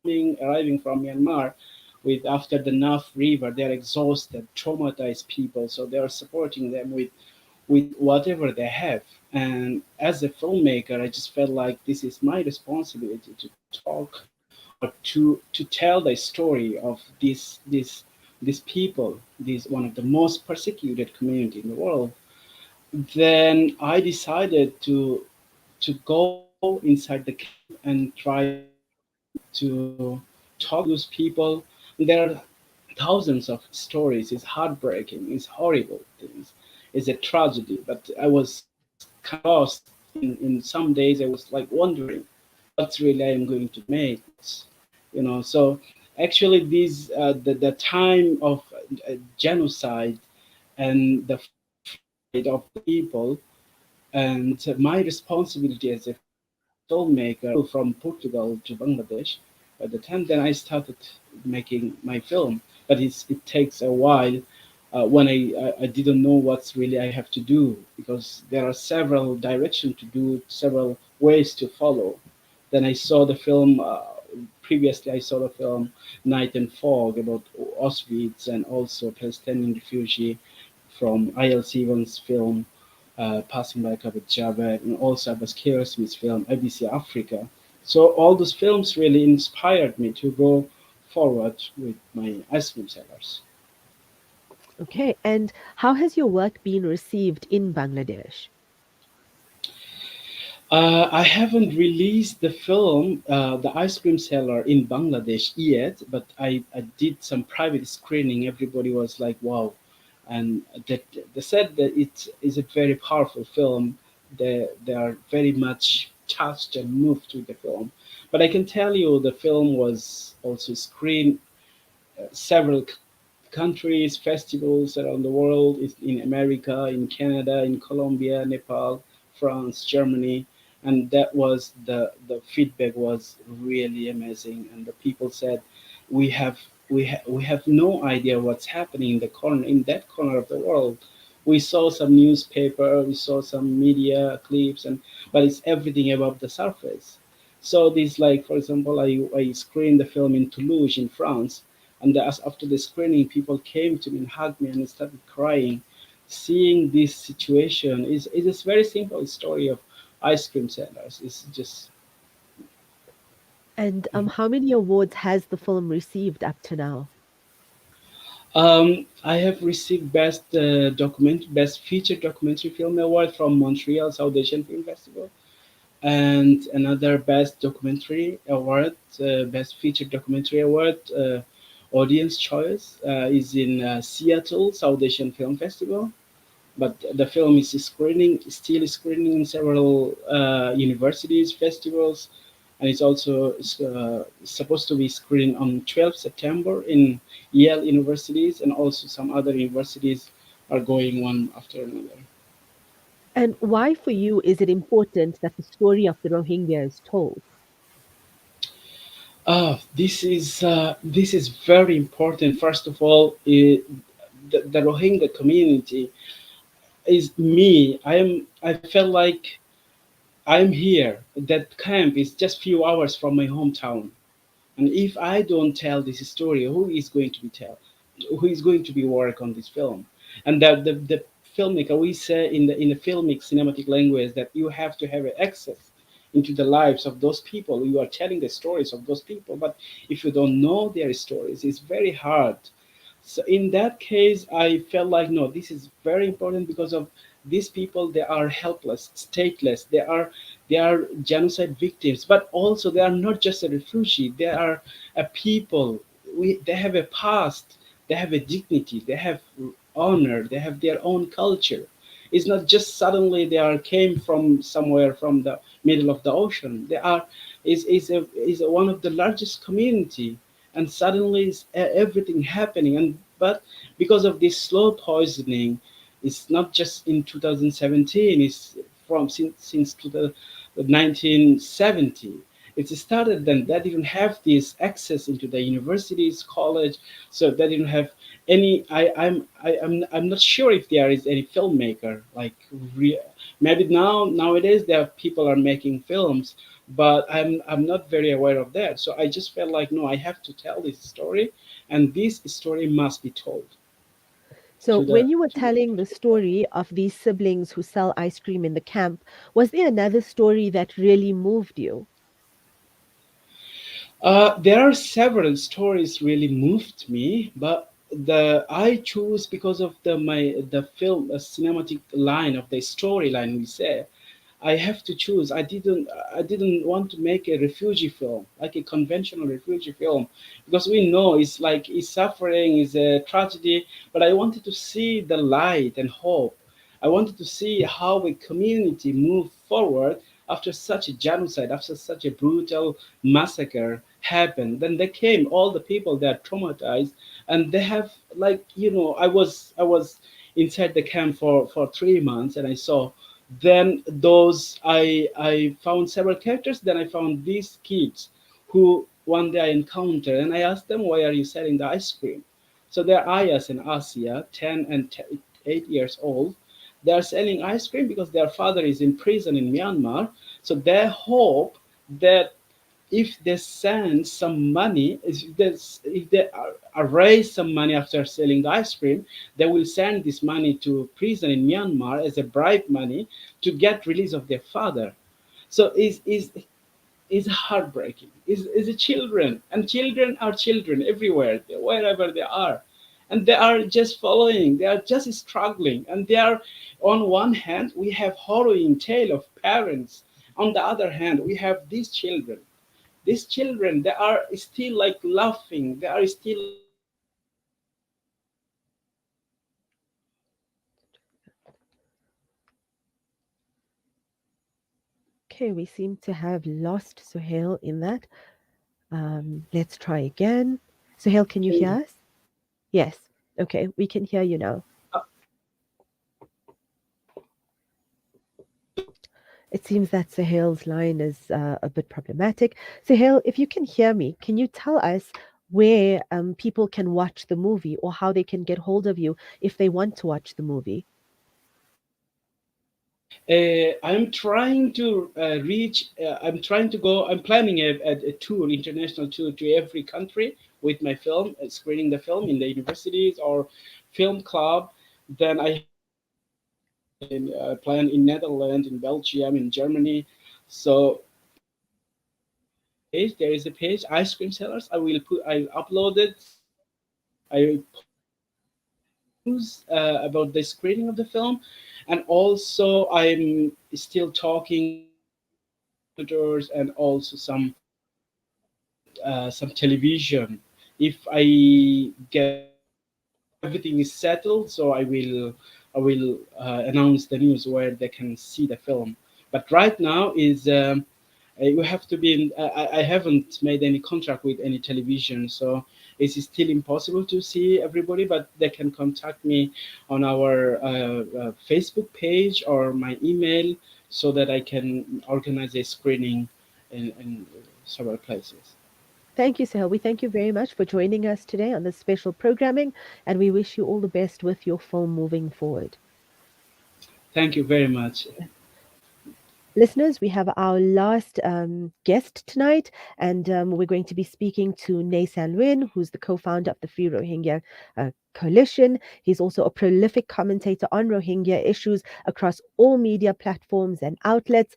arriving from Myanmar with after the Naf River. They're exhausted, traumatized people, so they are supporting them with whatever they have. And as a filmmaker, I just felt like this is my responsibility to talk or to tell the story of these people, this one of the most persecuted community in the world. Then I decided to go inside the camp and try to talk to those people. There are thousands of stories. It's heartbreaking. It's horrible things. It's a tragedy. But I was kind of lost in some days. I was like wondering what's really I am going to make. So actually, these the time of genocide and the fate of the people, and my responsibility as a filmmaker from Portugal to Bangladesh. By the time then I started making my film, but it takes a while when I didn't know what's really I have to do, because there are several directions to do, several ways to follow. Then I saw the film. Previously, I saw the film Night and Fog about Auschwitz and also Palestinian refugee from IL7's film Passing by Kabit Jabbar, and also Abbas Kiarostami's film ABC Africa. So all those films really inspired me to go forward with my ice cream sellers. Okay, and how has your work been received in Bangladesh? I haven't released the film, The Ice Cream Seller, in Bangladesh yet, but I did some private screening. Everybody was like, wow. And they said that it is a very powerful film. They are very much touched and moved with the film. But I can tell you the film was also screened several countries, festivals around the world, in America, in Canada, in Colombia, Nepal, France, Germany. And that was the feedback was really amazing. And the people said, we have no idea what's happening in that corner of the world. We saw some newspaper, we saw some media clips, but it's everything above the surface. So this, like for example, I screened the film in Toulouse in France, and after the screening, people came to me and hugged me and started crying. Seeing this situation is a very simple story of ice cream sellers. It's just. And how many awards has the film received up to now? I have received best feature documentary film award from Montreal South Asian Film Festival, and another best documentary award, best feature documentary award, audience choice is in Seattle South Asian Film Festival. But the film is still screening in several universities, festivals, and it's also supposed to be screened on 12th September in Yale universities, and also some other universities are going one after another. And why for you is it important that the story of the Rohingya is told? This is very important. First of all, the Rohingya community is me. I felt like I'm here. That camp is just few hours from my hometown. And if I don't tell this story, who is going to be Who is going to be work on this film? And the filmmaker, we say in the filmic cinematic language that you have to have access into the lives of those people. You are telling the stories of those people, but if you don't know their stories, it's very hard. So in that case, I felt like, no, this is very important because of these people. They are helpless, stateless. They are genocide victims, but also they are not just a refugee. They are a people. They have a past. They have a dignity. They have honor. They have their own culture. It's not just suddenly came from somewhere from the middle of the ocean. They are is one of the largest community, and suddenly everything happening. But because of this slow poisoning, it's not just in 2017. It's from since 1970, it started then. They didn't have this access into the universities, college, so they didn't have any. I'm not sure if there is any filmmaker like maybe nowadays there are people are making films, but I'm not very aware of that. So I just felt like, no, I have to tell this story, and this story must be told. So, to the when you were telling the story of these siblings who sell ice cream in the camp, was there another story that really moved you? There are several stories really moved me, but the I choose because of the film cinematic line of the storyline. We say I have to choose. I didn't want to make a refugee film, like a conventional refugee film, because we know it's suffering, is a tragedy. But I wanted to see the light and hope. I wanted to see how a community moved forward after such a genocide, after such a brutal massacre happened. Then they came, all the people that are traumatized, and they have I was inside the camp for 3 months, and I saw then those I found several characters. Then I found these kids who one day I encountered, and I asked them, why are you selling the ice cream? So they're Ayas and Asia, 10 and 8 years old. They're selling ice cream because their father is in prison in Myanmar. So they hope that if they send some money, if they raise some money after selling the ice cream, they will send this money to prison in Myanmar as a bribe money to get release of their father. So is heartbreaking. Is children, and children are children everywhere, wherever they are, and they are just following. They are just struggling, and they are, on one hand, we have harrowing tale of parents. On the other hand, we have these children. These children, they are still like laughing. They are still Okay, we seem to have lost Sohel in that. Let's try again. Sohel, can you hear us? Yes. Okay, we can hear you now. It seems that Sohel's line is a bit problematic. Sohel, if you can hear me, can you tell us where people can watch the movie or how they can get hold of you if they want to watch the movie? I'm trying to reach. I'm trying to go. I'm planning a tour, international tour to every country with my film, screening the film in the universities or film club. Then I plan in Netherlands, in Belgium, in Germany. So there is a page, ice cream sellers. I upload it. I news about the screening of the film, and also I'm still talking and also some television. If I get everything is settled, so I will announce the news where they can see the film. But right now is you have to be in. I haven't made any contract with any television, so it's still impossible to see everybody. But they can contact me on our Facebook page or my email, so that I can organize a screening in several places. Thank you, Sohel. We thank you very much for joining us today on this special programming, and we wish you all the best with your film moving forward. Thank you very much. Listeners, we have our last guest tonight, and we're going to be speaking to Nay San Lwin, who's the co-founder of the Free Rohingya Coalition. He's also a prolific commentator on Rohingya issues across all media platforms and outlets.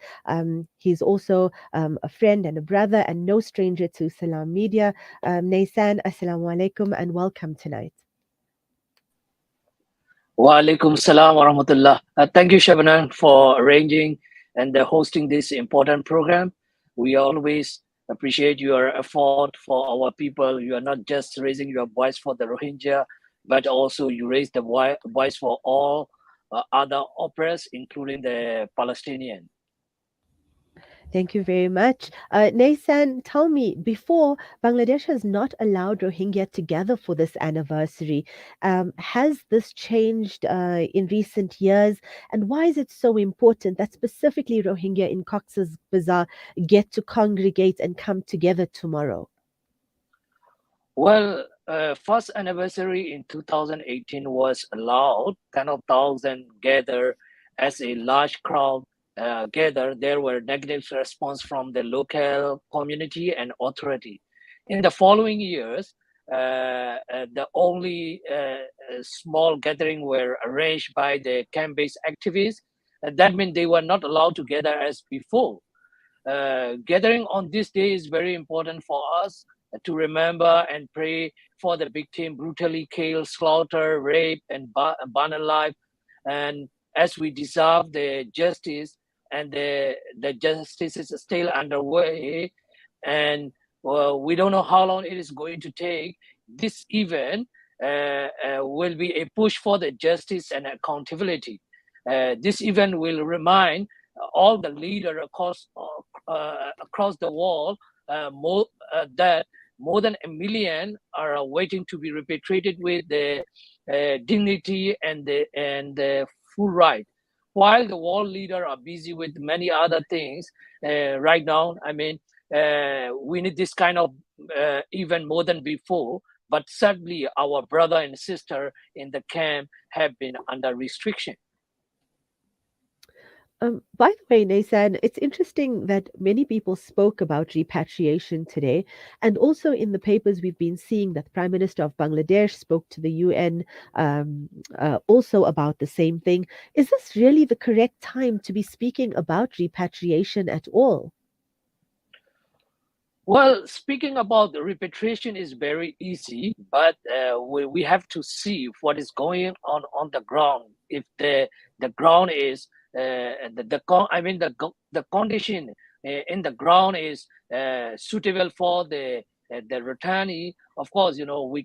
He's also a friend and a brother, and no stranger to Salam Media. Nay San, assalamu alaikum, and welcome tonight. Wa alaikum salam wa rahmatullah. Thank you, Shabnam, for arranging and hosting this important program. We always appreciate your effort for our people. You are not just raising your voice for the Rohingya, but also you raise the voice for all other oppressed, including the Palestinian. Thank you very much. Nay San, tell me, before, Bangladesh has not allowed Rohingya to gather for this anniversary. Has this changed in recent years? And why is it so important that specifically Rohingya in Cox's Bazar get to congregate and come together tomorrow? Well, first anniversary in 2018 was allowed. 10,000 gather as a large crowd gather. There were negative response from the local community and authority. In the following years, the only small gathering were arranged by the camp-based activists. That means they were not allowed to gather as before. Gathering on this day is very important for us to remember and pray for the victim brutally killed, slaughtered, raped, and burned alive. And as we deserve the justice, and the justice is still underway, and we don't know how long it is going to take. This event will be a push for the justice and accountability. This event will remind all the leaders across the world that more than 1 million are waiting to be repatriated with the dignity and the full right. While the world leaders are busy with many other things right now, I mean, we need this kind of event more than before. But sadly, our brother and sister in the camp have been under restriction. By the way, Nay San, it's interesting that many people spoke about repatriation today. And also in the papers, we've been seeing that the Prime Minister of Bangladesh spoke to the UN also about the same thing. Is this really the correct time to be speaking about repatriation at all? Well, speaking about the repatriation is very easy, but we have to see what is going on the ground. If the ground is the condition in the ground is suitable for the returnee, of course, we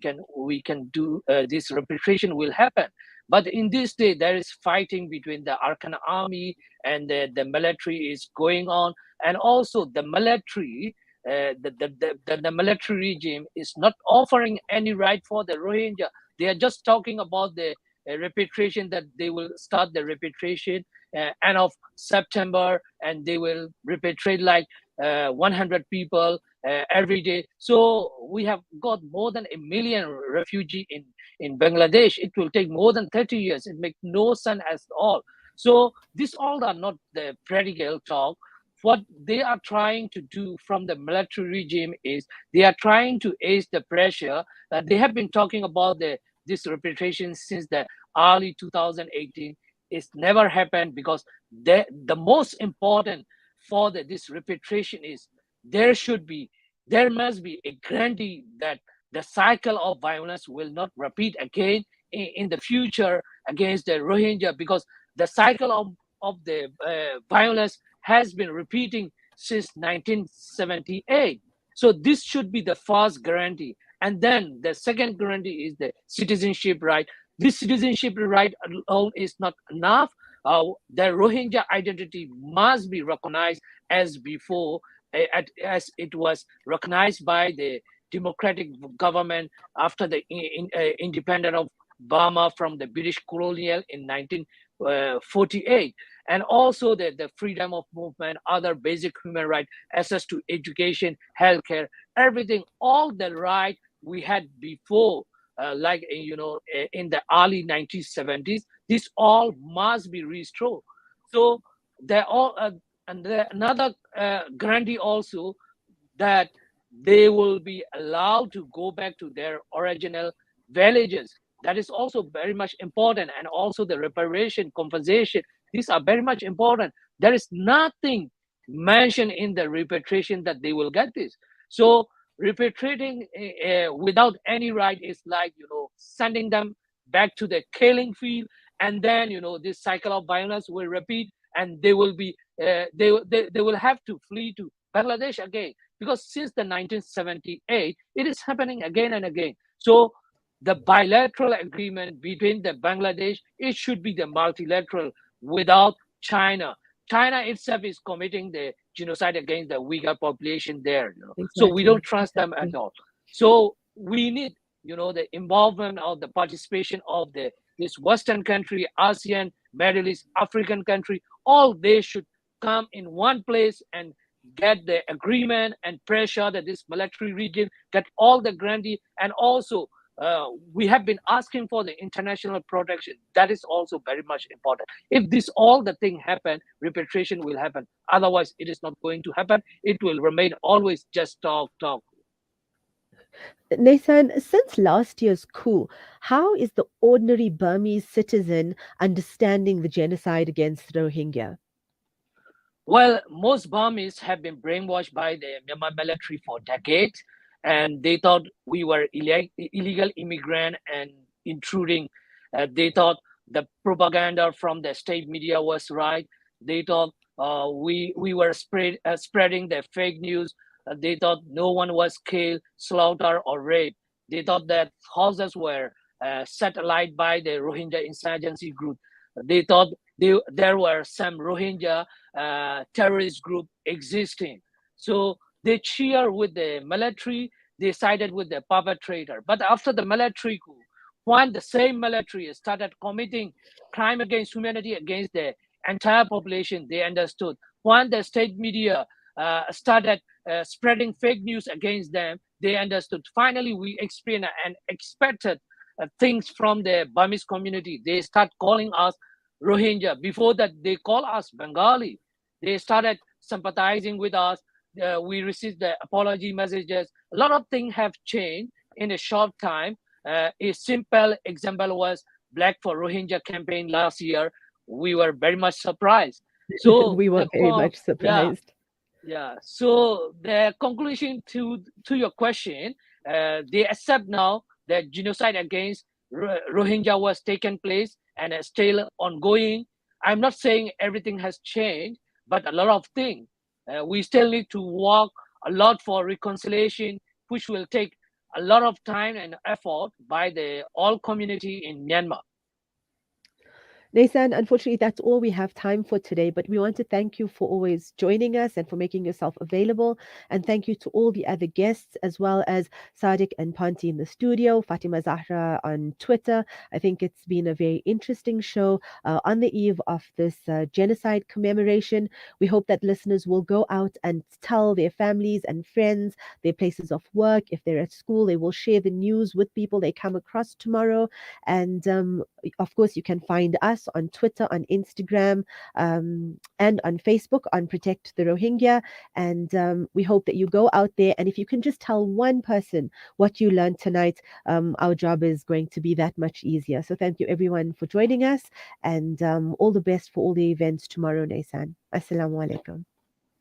can do this repatriation will happen. But in this day, there is fighting between the Arkan army and the military is going on, and also the military. The military regime is not offering any right for the Rohingya. They are just talking about the repatriation, that they will start the repatriation end of September, and they will repatriate like 100 people every day. So we have got more than 1 million refugees in Bangladesh. It will take more than 30 years. It makes no sense at all. So these all are not the practical talk. What they are trying to do from the military regime is they are trying to ease the pressure. They have been talking about this repatriation since the early 2018. It's never happened because the most important for this repatriation is there must be a guarantee that the cycle of violence will not repeat again in the future against the Rohingya, because the cycle of the violence has been repeating since 1978. So this should be the first guarantee. And then the second guarantee is the citizenship right. This citizenship right alone is not enough. The Rohingya identity must be recognized as before, as it was recognized by the democratic government after the independence of Burma from the British colonial in 1948. And also the freedom of movement, other basic human rights, access to education, healthcare, everything, all the right we had before, in the early 1970s, this all must be restored. So there all another guarantee also that they will be allowed to go back to their original villages. That is also very much important. And also the reparation, compensation, these are very much important. There is nothing mentioned in the repatriation that they will get this. So repatriating without any right is like, sending them back to the killing field. And then, this cycle of violence will repeat, and they will be, they will have to flee to Bangladesh again. Because since the 1978, it is happening again and again. So the bilateral agreement between the Bangladesh, it should be the multilateral without China. China itself is committing the genocide against the Uyghur population there. So we don't trust them at all. So we need, the involvement of the participation of this Western country, ASEAN, Middle East, African country. All they should come in one place and get the agreement and pressure that this military regime get all the grantee, and also we have been asking for the international protection. That is also very much important. If this all the thing happen, repatriation will happen. Otherwise, it is not going to happen. It will remain always just talk. Nay San, since last year's coup, how is the ordinary Burmese citizen understanding the genocide against Rohingya? Well, most Burmese have been brainwashed by the Myanmar military for decades, and they thought we were illegal immigrant and intruding. They thought the propaganda from the state media was right. They thought we were spreading the fake news. They thought no one was killed, slaughtered, or raped. They thought that houses were set alight by the Rohingya insurgency group. They thought there were some Rohingya terrorist group existing. So they cheer with the military, they sided with the perpetrator. But after the military coup, when the same military started committing crime against humanity against the entire population, they understood. When the state media started spreading fake news against them, they understood. Finally, we experienced and expected things from the Burmese community. They start calling us Rohingya. Before that, they call us Bengali. They started sympathizing with us. We received the apology messages. A lot of things have changed in a short time. A simple example was Black for Rohingya campaign last year. We were very much surprised. So we were very much surprised. Yeah. So the conclusion to your question, they accept now that genocide against Rohingya was taken place and is still ongoing. I'm not saying everything has changed, but a lot of things. We still need to work a lot for reconciliation, which will take a lot of time and effort by the all community in Myanmar. Nay San, unfortunately, that's all we have time for today, but we want to thank you for always joining us and for making yourself available. And thank you to all the other guests, as well as Sadiq and Panti in the studio, Fatima Zahra on Twitter. I think it's been a very interesting show on the eve of this genocide commemoration. We hope that listeners will go out and tell their families and friends, their places of work. If they're at school, they will share the news with people they come across tomorrow. And of course, you can find us on Twitter, on Instagram, and on Facebook on Protect the Rohingya. And we hope that you go out there, and if you can just tell one person what you learned tonight, our job is going to be that much easier. So thank you everyone for joining us, and all the best for all the events tomorrow, Nay San. Assalamu alaikum.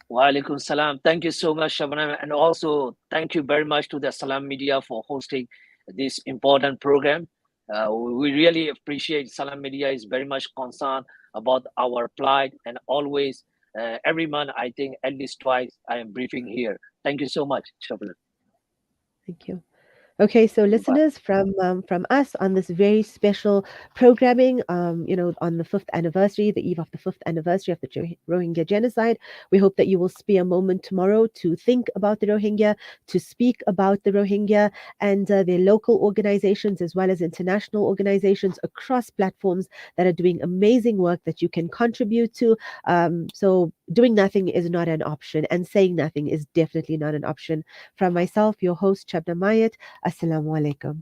Wa alaikum salam. Thank you so much, Shabnam. And also thank you very much to the Salam Media for hosting this important program. We really appreciate Salam Media is very much concerned about our plight, and always every month, I think at least twice, I am briefing here. Thank you so much, Shabnam. Thank you. Okay, so listeners, from us on this very special programming, on the 5th anniversary, the eve of the 5th anniversary of the Rohingya Genocide, we hope that you will spare a moment tomorrow to think about the Rohingya, to speak about the Rohingya and their local organizations as well as international organizations across platforms that are doing amazing work that you can contribute to. So doing nothing is not an option, and saying nothing is definitely not an option. From myself, your host, Shabnam Mayet, Assalamu alaikum.